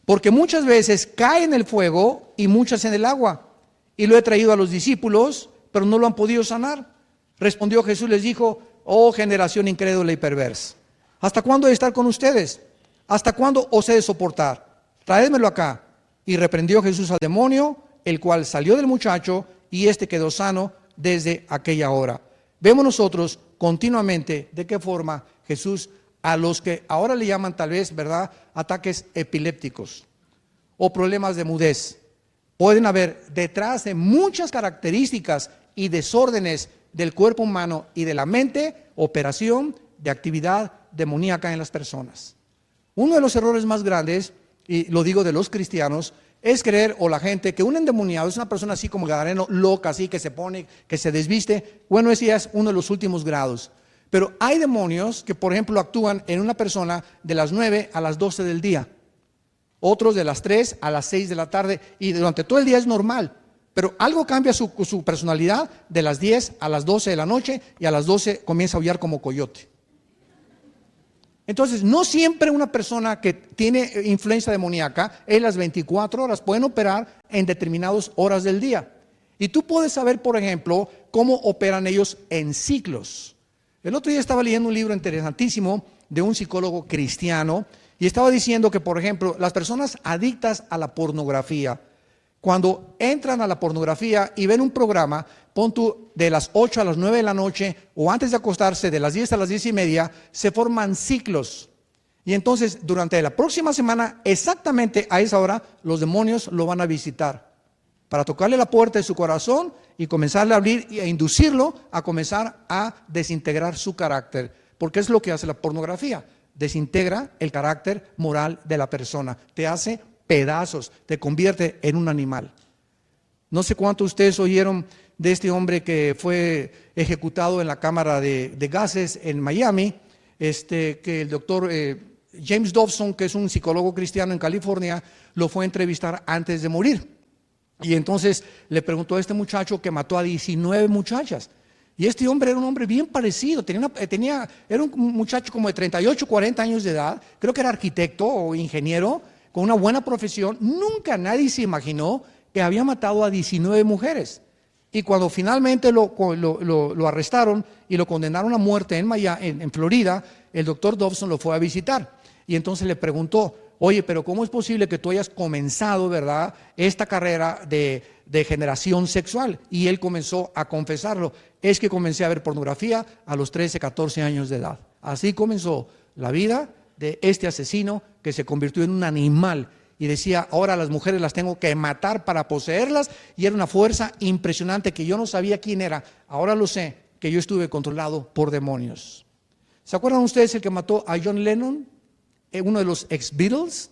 porque muchas veces cae en el fuego y muchas en el agua. Y lo he traído a los discípulos, pero no lo han podido sanar. Respondió Jesús, les dijo, oh generación incrédula y perversa, ¿hasta cuándo he de estar con ustedes? ¿Hasta cuándo os he de soportar? Traédmelo acá. Y reprendió Jesús al demonio, el cual salió del muchacho, y éste quedó sano desde aquella hora. Vemos nosotros continuamente de qué forma Jesús, a los que ahora le llaman tal vez, ¿verdad?, ataques epilépticos o problemas de mudez, pueden haber detrás de muchas características y desórdenes del cuerpo humano y de la mente, operación de actividad demoníaca en las personas. Uno de los errores más grandes, y lo digo de los cristianos, es creer, o la gente, que un endemoniado es una persona así como gadareno, loca, así que se pone, que se desviste. Bueno, ese ya es uno de los últimos grados. Pero hay demonios que, por ejemplo, actúan en una persona de las 9 a las 12 del día. Otros de las 3 a las 6 de la tarde. Y durante todo el día es normal. Pero algo cambia su personalidad de las 10 a las 12 de la noche, y a las 12 comienza a aullar como coyote. Entonces, no siempre una persona que tiene influencia demoníaca en las 24 horas, pueden operar en determinadas horas del día. Y tú puedes saber, por ejemplo, cómo operan ellos en ciclos. El otro día estaba leyendo un libro interesantísimo de un psicólogo cristiano, y estaba diciendo que, por ejemplo, las personas adictas a la pornografía, cuando entran a la pornografía y ven un programa, pon tú de las 8 a las 9 de la noche, o antes de acostarse de las 10 a las 10 y media, se forman ciclos. Y entonces durante la próxima semana, exactamente a esa hora, los demonios lo van a visitar para tocarle la puerta de su corazón y comenzarle a abrir e inducirlo a comenzar a desintegrar su carácter. Porque es lo que hace la pornografía, desintegra el carácter moral de la persona, te hace pedazos, te convierte en un animal. No sé cuántos de ustedes oyeron de este hombre que fue ejecutado en la cámara de gases en Miami, que el doctor James Dobson, que es un psicólogo cristiano en California, lo fue a entrevistar antes de morir. Y entonces le preguntó a este muchacho que mató a 19 muchachas. Y este hombre era un hombre bien parecido, era un muchacho como de 38, 40 años de edad, creo que era arquitecto o ingeniero, con una buena profesión. Nunca nadie se imaginó que había matado a 19 mujeres. Y cuando finalmente lo arrestaron y lo condenaron a muerte en Florida, el doctor Dobson lo fue a visitar. Y entonces le preguntó, oye, pero ¿cómo es posible que tú hayas comenzado, verdad, esta carrera de generación sexual? Y él comenzó a confesarlo. Es que comencé a ver pornografía a los 13, 14 años de edad. Así comenzó la vida de este asesino que se convirtió en un animal y decía, ahora las mujeres las tengo que matar para poseerlas, y era una fuerza impresionante que yo no sabía quién era. Ahora lo sé, que yo estuve controlado por demonios. ¿Se acuerdan ustedes el que mató a John Lennon? Uno de los ex-Beatles.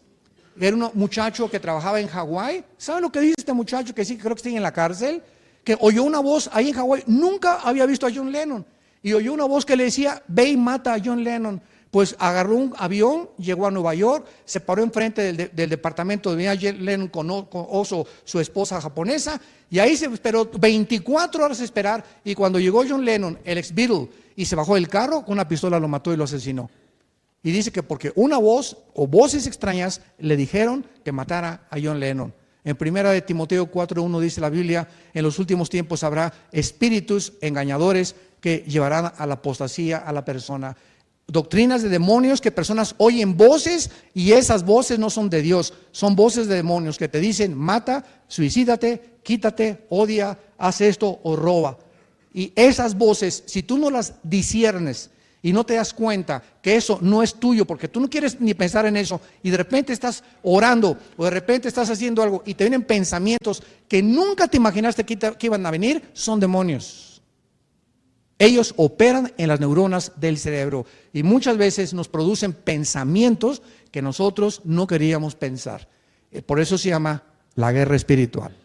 Era un muchacho que trabajaba en Hawái. ¿Saben lo que dice este muchacho? Que sí, creo que está en la cárcel. Que oyó una voz ahí en Hawái. Nunca había visto a John Lennon. Y oyó una voz que le decía, ve y mata a John Lennon. Pues agarró un avión, llegó a Nueva York, se paró enfrente del departamento de John Lennon con Oso, su esposa japonesa, y ahí se esperó 24 horas a esperar, y cuando llegó John Lennon, el ex Beatle, y se bajó del carro, con una pistola lo mató y lo asesinó. Y dice que porque una voz o voces extrañas le dijeron que matara a John Lennon. En 1 Timoteo 4:1 dice la Biblia, en los últimos tiempos habrá espíritus engañadores que llevarán a la apostasía a la persona. Doctrinas de demonios que personas oyen voces y esas voces no son de Dios, son voces de demonios que te dicen mata, suicídate, quítate, odia, haz esto o roba. Y esas voces, si tú no las disiernes y no te das cuenta que eso no es tuyo, porque tú no quieres ni pensar en eso, y de repente estás orando o de repente estás haciendo algo y te vienen pensamientos que nunca te imaginaste que iban a venir, son demonios. Ellos operan en las neuronas del cerebro y muchas veces nos producen pensamientos que nosotros no queríamos pensar. Por eso se llama la guerra espiritual.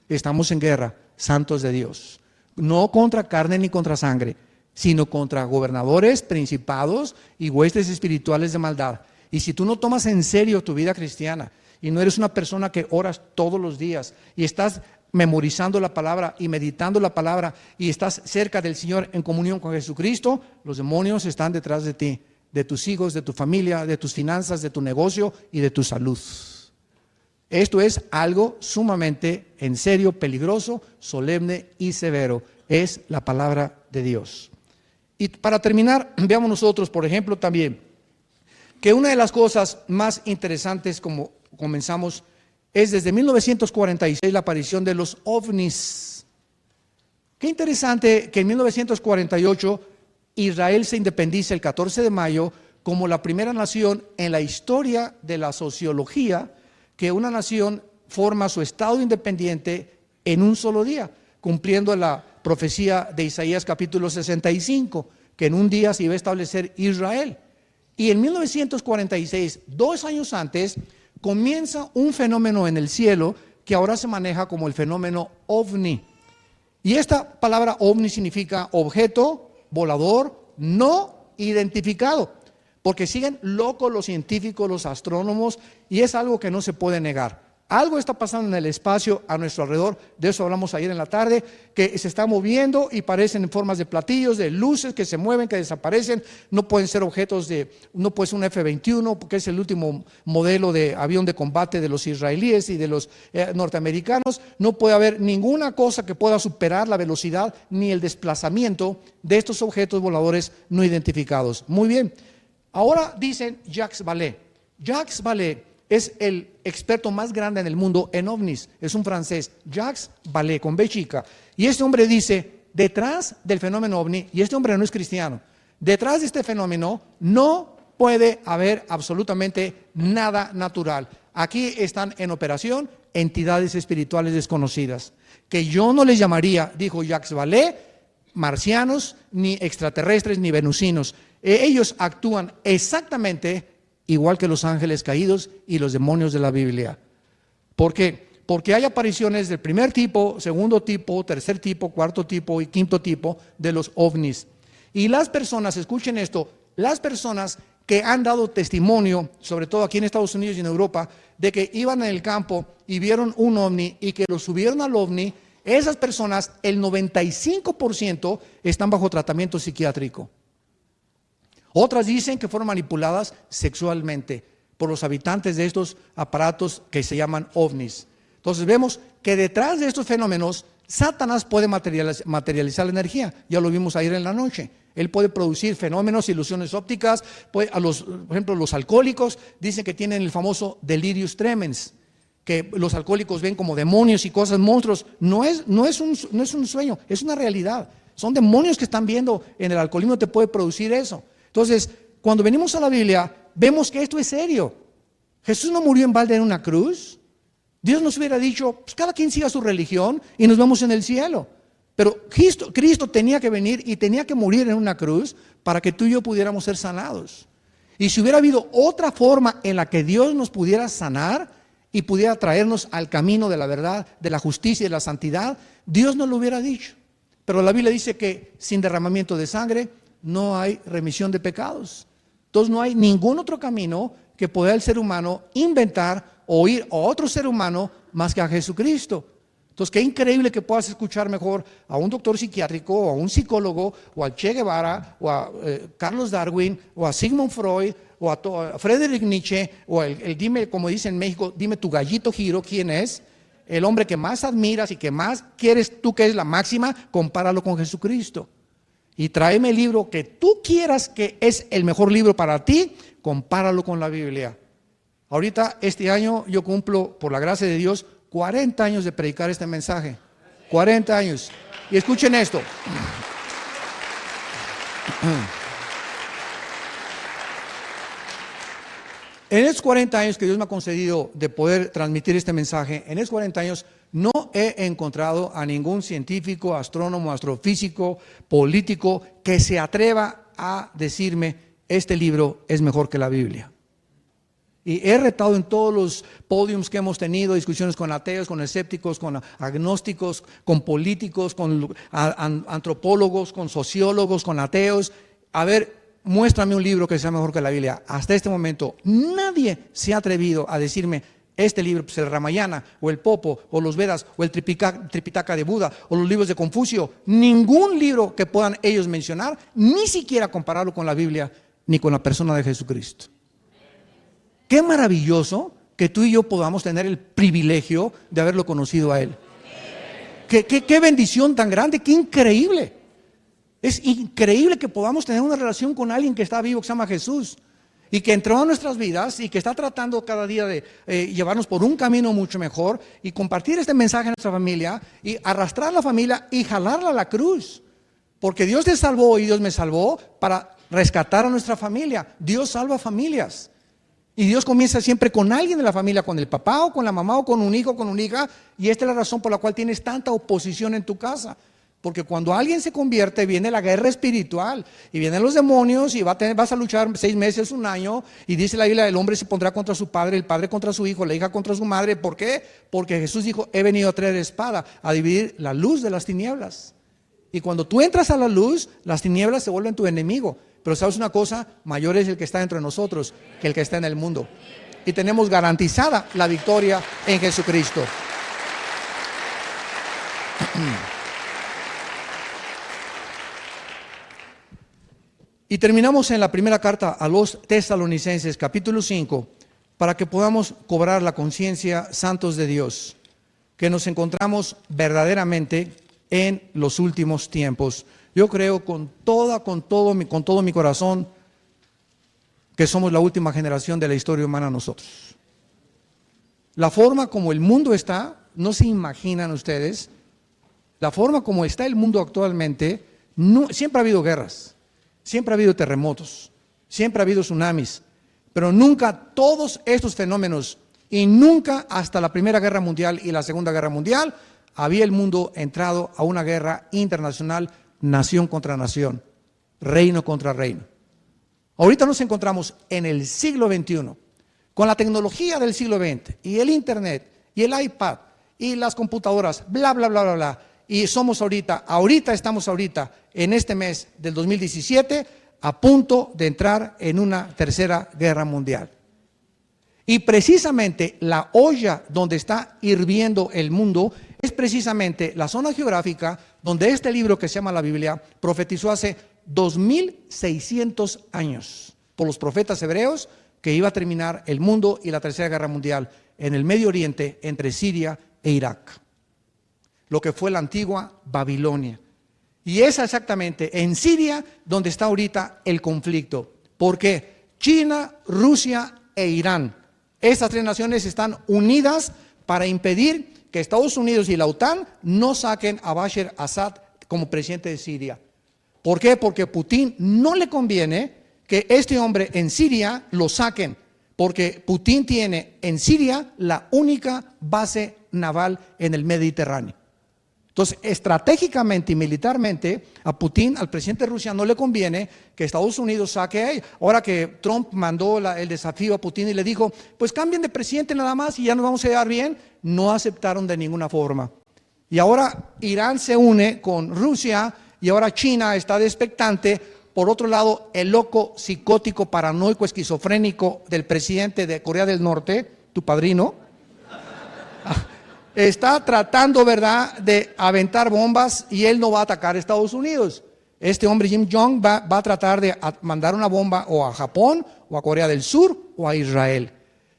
Estamos en guerra, santos de Dios. No contra carne ni contra sangre, sino contra gobernadores, principados y huestes espirituales de maldad. Y si tú no tomas en serio tu vida cristiana y no eres una persona que oras todos los días y estás memorizando la palabra y meditando la palabra y estás cerca del Señor en comunión con Jesucristo, los demonios están detrás de ti, de tus hijos, de tu familia, de tus finanzas, de tu negocio y de tu salud. Esto es algo sumamente en serio, peligroso, solemne y severo. Es la palabra de Dios. Y para terminar, veamos nosotros, por ejemplo, también, que una de las cosas más interesantes, como comenzamos, es desde 1946 la aparición de los ovnis. Qué interesante que en 1948 Israel se independiza el 14 de mayo como la primera nación en la historia de la sociología que una nación forma su estado independiente en un solo día, cumpliendo la profecía de Isaías capítulo 65, que en un día se iba a establecer Israel. Y en 1946, 2 años antes, comienza un fenómeno en el cielo que ahora se maneja como el fenómeno ovni. Y esta palabra ovni significa objeto volador no identificado, porque siguen locos los científicos, los astrónomos, y es algo que no se puede negar. Algo está pasando en el espacio a nuestro alrededor, de eso hablamos ayer en la tarde, que se está moviendo y parecen en formas de platillos, de luces que se mueven, que desaparecen. No pueden ser objetos no puede ser un F-21, porque es el último modelo de avión de combate de los israelíes y de los norteamericanos. No puede haber ninguna cosa que pueda superar la velocidad ni el desplazamiento de estos objetos voladores no identificados. Muy bien, ahora dicen Jacques Vallée. Jacques Vallée es el experto más grande en el mundo en ovnis, es un francés, Jacques Vallée, con B chica. Y este hombre dice, detrás del fenómeno ovni, y este hombre no es cristiano, detrás de este fenómeno no puede haber absolutamente nada natural. Aquí están en operación entidades espirituales desconocidas, que yo no les llamaría, dijo Jacques Vallée, marcianos, ni extraterrestres, ni venusinos. Ellos actúan exactamente igual que los ángeles caídos y los demonios de la Biblia. ¿Por qué? Porque hay apariciones del primer tipo, segundo tipo, tercer tipo, cuarto tipo y quinto tipo de los ovnis. Y las personas, escuchen esto, las personas que han dado testimonio, sobre todo aquí en Estados Unidos y en Europa, de que iban en el campo y vieron un ovni y que lo subieron al ovni, esas personas, el 95% están bajo tratamiento psiquiátrico. Otras dicen que fueron manipuladas sexualmente por los habitantes de estos aparatos que se llaman ovnis. Entonces vemos que detrás de estos fenómenos, Satanás puede materializar la energía. Ya lo vimos ayer en la noche. Él puede producir fenómenos, ilusiones ópticas. Por ejemplo, los alcohólicos dicen que tienen el famoso delirium tremens, que los alcohólicos ven como demonios y cosas, monstruos. No es un sueño, es una realidad. Son demonios que están viendo. En el alcoholismo te puede producir eso. Entonces, cuando venimos a la Biblia, vemos que esto es serio. Jesús no murió en balde en una cruz. Dios nos hubiera dicho, pues cada quien siga su religión y nos vemos en el cielo. Pero Cristo tenía que venir y tenía que morir en una cruz para que tú y yo pudiéramos ser sanados. Y si hubiera habido otra forma en la que Dios nos pudiera sanar y pudiera traernos al camino de la verdad, de la justicia y de la santidad, Dios nos lo hubiera dicho. Pero la Biblia dice que sin derramamiento de sangre no hay remisión de pecados. Entonces no hay ningún otro camino que pueda el ser humano inventar o ir a otro ser humano más que a Jesucristo. Entonces qué increíble que puedas escuchar mejor a un doctor psiquiátrico o a un psicólogo o a Che Guevara o a Carlos Darwin o a Sigmund Freud o a Friedrich Nietzsche o el dime, como dicen en México, dime tu gallito giro, ¿quién es? El hombre que más admiras y que más quieres tú que es la máxima, compáralo con Jesucristo. Y tráeme el libro que tú quieras que es el mejor libro para ti, compáralo con la Biblia. Ahorita, este año, yo cumplo, por la gracia de Dios, 40 años de predicar este mensaje. 40 años. Y escuchen esto. En esos 40 años que Dios me ha concedido de poder transmitir este mensaje, en esos 40 años no he encontrado a ningún científico, astrónomo, astrofísico, político que se atreva a decirme, este libro es mejor que la Biblia. Y he retado en todos los podiums que hemos tenido, discusiones con ateos, con escépticos, con agnósticos, con políticos, con antropólogos, con sociólogos, con ateos. A ver, muéstrame un libro que sea mejor que la Biblia. Hasta este momento nadie se ha atrevido a decirme este libro, pues el Ramayana o el Popo o los Vedas o el Tripitaka de Buda o los libros de Confucio. Ningún libro que puedan ellos mencionar, ni siquiera compararlo con la Biblia ni con la persona de Jesucristo. Qué maravilloso que tú y yo podamos tener el privilegio de haberlo conocido a Él. Qué bendición tan grande, qué increíble. Es increíble que podamos tener una relación con alguien que está vivo, que se llama Jesús, y que entró a nuestras vidas y que está tratando cada día de llevarnos por un camino mucho mejor y compartir este mensaje a nuestra familia y arrastrar a la familia y jalarla a la cruz. Porque Dios te salvó y Dios me salvó para rescatar a nuestra familia. Dios salva familias. Y Dios comienza siempre con alguien de la familia, con el papá o con la mamá o con un hijo o con una hija. Y esta es la razón por la cual tienes tanta oposición en tu casa. Porque cuando alguien se convierte, viene la guerra espiritual y vienen los demonios y vas a luchar 6 meses, un año. Y dice la Biblia, el hombre se pondrá contra su padre, el padre contra su hijo, la hija contra su madre. ¿Por qué? Porque Jesús dijo, he venido a traer espada, a dividir la luz de las tinieblas. Y cuando tú entras a la luz, las tinieblas se vuelven tu enemigo. Pero sabes una cosa, mayor es el que está dentro de nosotros que el que está en el mundo. Y tenemos garantizada la victoria en Jesucristo. Y terminamos en la primera carta a los Tesalonicenses, capítulo 5, para que podamos cobrar la conciencia, santos de Dios, que nos encontramos verdaderamente en los últimos tiempos. Yo creo con todo mi corazón que somos la última generación de la historia humana nosotros. La forma como el mundo está, no se imaginan ustedes, la forma como está el mundo actualmente, siempre ha habido guerras, siempre ha habido terremotos, siempre ha habido tsunamis, pero nunca todos estos fenómenos y nunca hasta la Primera Guerra Mundial y la Segunda Guerra Mundial había el mundo entrado a una guerra internacional, nación contra nación, reino contra reino. Ahorita nos encontramos en el siglo XXI, con la tecnología del siglo XX, y el internet, y el iPad, y las computadoras, bla, bla, bla, bla, bla. Y somos estamos ahorita, en este mes del 2017, a punto de entrar en una tercera guerra mundial. Y precisamente la olla donde está hirviendo el mundo es precisamente la zona geográfica donde este libro que se llama la Biblia profetizó hace 2600 años por los profetas hebreos que iba a terminar el mundo y la tercera guerra mundial en el Medio Oriente entre Siria e Irak, lo que fue la antigua Babilonia. Y es exactamente en Siria donde está ahorita el conflicto, porque China, Rusia e Irán, estas 3 naciones están unidas para impedir que Estados Unidos y la OTAN no saquen a Bashar Assad como presidente de Siria. ¿Por qué? Porque a Putin no le conviene que este hombre en Siria lo saquen, porque Putin tiene en Siria la única base naval en el Mediterráneo. Entonces, estratégicamente y militarmente, a Putin, al presidente de Rusia, no le conviene que Estados Unidos saque a ellos. Ahora que Trump mandó el desafío a Putin y le dijo, pues cambien de presidente nada más y ya nos vamos a llevar bien, no aceptaron de ninguna forma. Y ahora Irán se une con Rusia y ahora China está de expectante. Por otro lado, el loco, psicótico, paranoico, esquizofrénico del presidente de Corea del Norte, tu padrino, está tratando, ¿verdad?, de aventar bombas y él no va a atacar a Estados Unidos. Este hombre, Kim Jong, va a tratar de mandar una bomba o a Japón, o a Corea del Sur, o a Israel.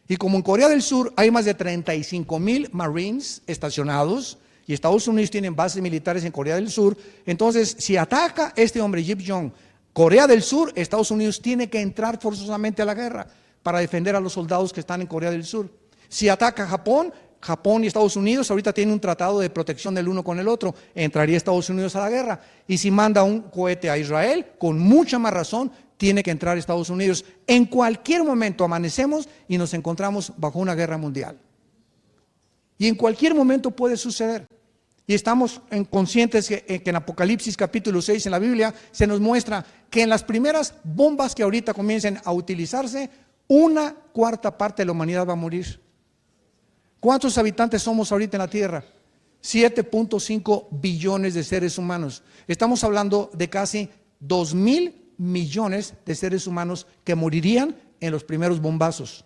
Y como en Corea del Sur hay más de 35,000 Marines estacionados, y Estados Unidos tienen bases militares en Corea del Sur, entonces si ataca este hombre, Kim Jong, Corea del Sur, Estados Unidos tiene que entrar forzosamente a la guerra para defender a los soldados que están en Corea del Sur. Si ataca Japón, Japón y Estados Unidos ahorita tienen un tratado de protección del uno con el otro, entraría Estados Unidos a la guerra. Y si manda un cohete a Israel, con mucha más razón, tiene que entrar Estados Unidos. En cualquier momento amanecemos y nos encontramos bajo una guerra mundial. Y en cualquier momento puede suceder. Y estamos conscientes que en Apocalipsis capítulo 6 en la Biblia se nos muestra que en las primeras bombas que ahorita comiencen a utilizarse, 1/4 parte de la humanidad va a morir. ¿Cuántos habitantes somos ahorita en la Tierra? 7.5 billones de seres humanos. Estamos hablando de casi 2,000 millones de seres humanos que morirían en los primeros bombazos.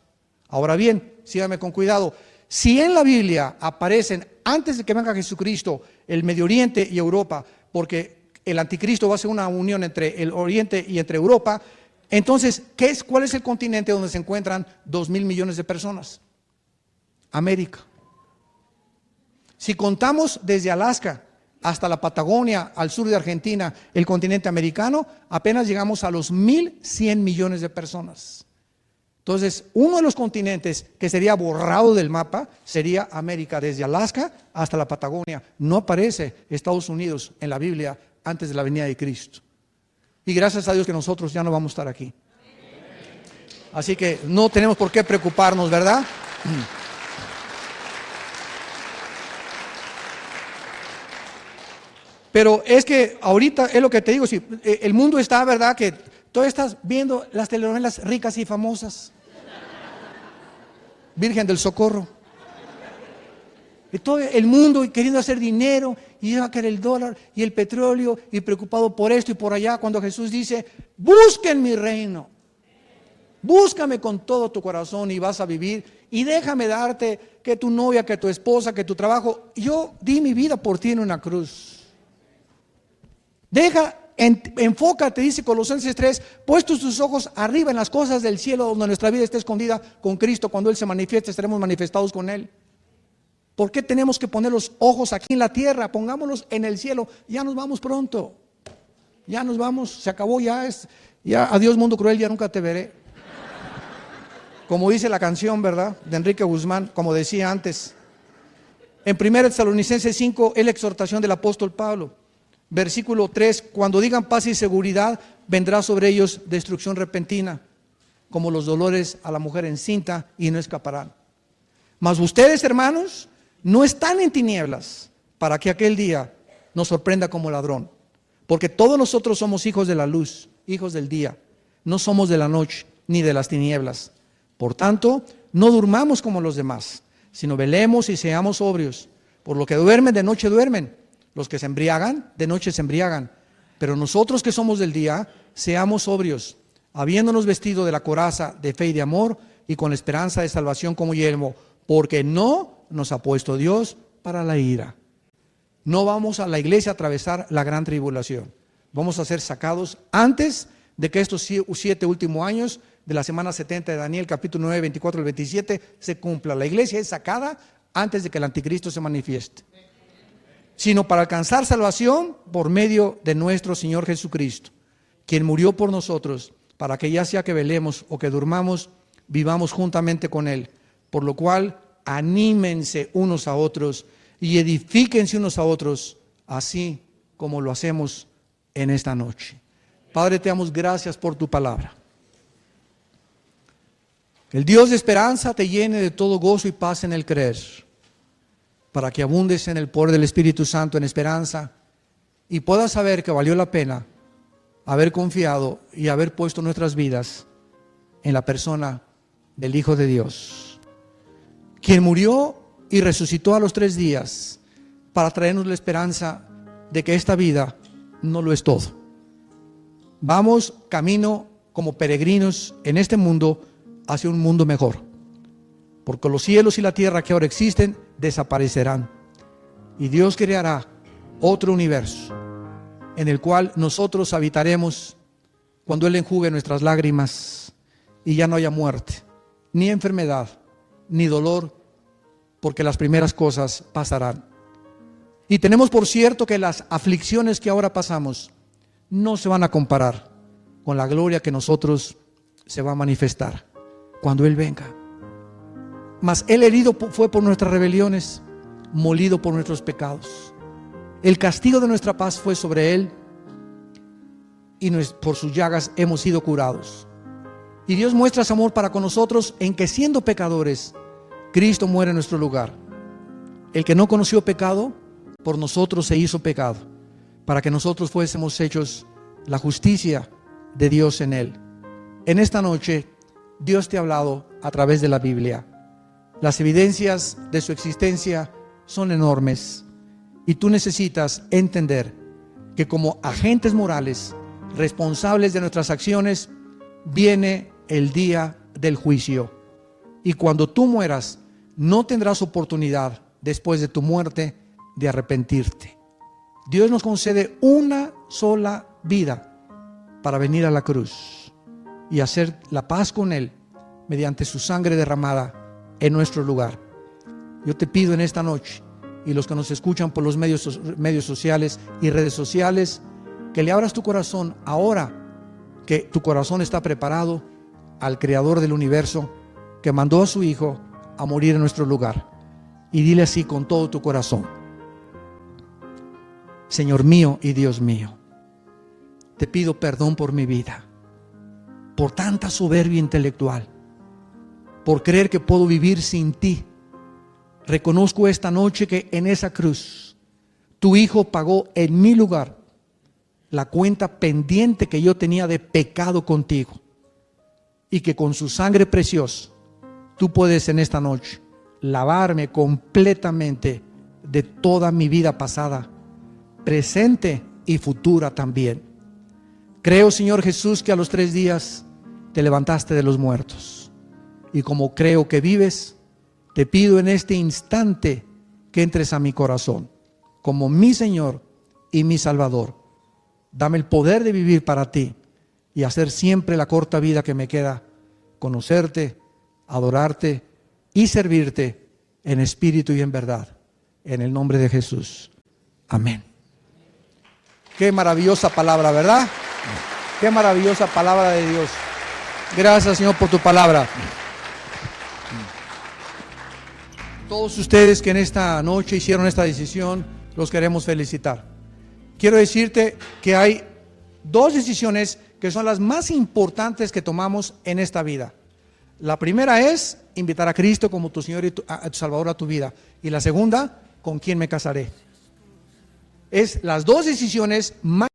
Ahora bien, síganme con cuidado. Si en la Biblia aparecen, antes de que venga Jesucristo, el Medio Oriente y Europa, porque el anticristo va a ser una unión entre el Oriente y entre Europa, entonces, ¿cuál es el continente donde se encuentran 2,000 millones de personas? América. Si contamos desde Alaska hasta la Patagonia, al sur de Argentina, el continente americano, apenas llegamos a los 1,100 millones de personas. Entonces, uno de los continentes que sería borrado del mapa sería América, desde Alaska hasta la Patagonia. No aparece Estados Unidos en la Biblia antes de la venida de Cristo. Y gracias a Dios que nosotros ya no vamos a estar aquí. Así que no tenemos por qué preocuparnos, ¿verdad? Pero es que ahorita es lo que te digo, si el mundo está, ¿verdad?, que tú estás viendo las telenovelas ricas y famosas. Virgen del Socorro. Y todo el mundo queriendo hacer dinero, y ya que era el dólar y el petróleo, y preocupado por esto y por allá, cuando Jesús dice, busquen mi reino, búscame con todo tu corazón y vas a vivir, y déjame darte que tu novia, que tu esposa, que tu trabajo, yo di mi vida por ti en una cruz. Enfócate, dice Colosenses 3, puestos tus ojos arriba en las cosas del cielo, donde nuestra vida está escondida con Cristo. Cuando Él se manifieste, estaremos manifestados con Él. ¿Por qué tenemos que poner los ojos aquí en la tierra? Pongámoslos en el cielo. Ya nos vamos pronto. Ya nos vamos, se acabó, ya adiós mundo cruel, ya nunca te veré. Como dice la canción, ¿verdad?, de Enrique Guzmán, como decía antes. En 1 Tesalonicenses 5 es la exhortación del apóstol Pablo. Versículo 3, cuando digan paz y seguridad, vendrá sobre ellos destrucción repentina, como los dolores a la mujer encinta, y no escaparán. Mas ustedes, hermanos, no están en tinieblas, para que aquel día nos sorprenda como ladrón. Porque todos nosotros somos hijos de la luz, hijos del día. No somos de la noche, ni de las tinieblas. Por tanto, no durmamos como los demás, sino velemos y seamos sobrios. Por lo que duermen, de noche duermen. Los que se embriagan, de noche se embriagan. Pero nosotros que somos del día, seamos sobrios, habiéndonos vestido de la coraza de fe y de amor, y con la esperanza de salvación como yelmo, porque no nos ha puesto Dios para la ira. No vamos a la iglesia a atravesar la gran tribulación. Vamos a ser sacados antes de que estos 7 últimos años de la semana 70 de Daniel, capítulo 9, 24 al 27, se cumpla. La iglesia es sacada antes de que el anticristo se manifieste, sino para alcanzar salvación por medio de nuestro Señor Jesucristo, quien murió por nosotros, para que ya sea que velemos o que durmamos, vivamos juntamente con Él. Por lo cual, anímense unos a otros y edifíquense unos a otros, así como lo hacemos en esta noche. Padre, te damos gracias por tu palabra. El Dios de esperanza te llene de todo gozo y paz en el creer, para que abundes en el poder del Espíritu Santo en esperanza y puedas saber que valió la pena haber confiado y haber puesto nuestras vidas en la persona del Hijo de Dios, quien murió y resucitó a los 3 días para traernos la esperanza de que esta vida no lo es todo. Vamos camino como peregrinos en este mundo hacia un mundo mejor, porque los cielos y la tierra que ahora existen desaparecerán y Dios creará otro universo en el cual nosotros habitaremos cuando Él enjugue nuestras lágrimas y ya no haya muerte, ni enfermedad, ni dolor, porque las primeras cosas pasarán. Y tenemos por cierto que las aflicciones que ahora pasamos no se van a comparar con la gloria que nosotros se va a manifestar cuando Él venga. Mas Él herido fue por nuestras rebeliones, molido por nuestros pecados. El castigo de nuestra paz fue sobre Él y por sus llagas hemos sido curados. Y Dios muestra su amor para con nosotros en que siendo pecadores, Cristo muere en nuestro lugar. El que no conoció pecado, por nosotros se hizo pecado, para que nosotros fuésemos hechos la justicia de Dios en Él. En esta noche, Dios te ha hablado a través de la Biblia. Las evidencias de su existencia son enormes y tú necesitas entender que como agentes morales, responsables de nuestras acciones, viene el día del juicio. Y cuando tú mueras, no tendrás oportunidad después de tu muerte de arrepentirte. Dios nos concede una sola vida para venir a la cruz y hacer la paz con Él mediante su sangre derramada en nuestro lugar. Yo te pido en esta noche, y los que nos escuchan por los medios sociales y redes sociales, que le abras tu corazón ahora que tu corazón está preparado al Creador del universo, que mandó a su Hijo a morir en nuestro lugar. Y dile así con todo tu corazón: Señor mío y Dios mío, te pido perdón por mi vida, por tanta soberbia intelectual, por creer que puedo vivir sin ti. Reconozco esta noche que en esa cruz tu Hijo pagó en mi lugar la cuenta pendiente que yo tenía de pecado contigo, y que con su sangre preciosa tú puedes en esta noche lavarme completamente de toda mi vida pasada, presente y futura también. Creo, Señor Jesús, que a los 3 días te levantaste de los muertos, y como creo que vives, te pido en este instante que entres a mi corazón como mi Señor y mi Salvador. Dame el poder de vivir para ti y hacer siempre la corta vida que me queda, conocerte, adorarte y servirte en espíritu y en verdad. En el nombre de Jesús. Amén. Qué maravillosa palabra, ¿verdad? Qué maravillosa palabra de Dios. Gracias, Señor, por tu palabra. Todos ustedes que en esta noche hicieron esta decisión, los queremos felicitar. Quiero decirte que hay 2 decisiones que son las más importantes que tomamos en esta vida. La primera es invitar a Cristo como tu Señor y tu Salvador a tu vida. Y la segunda, ¿con quién me casaré? Es las 2 decisiones más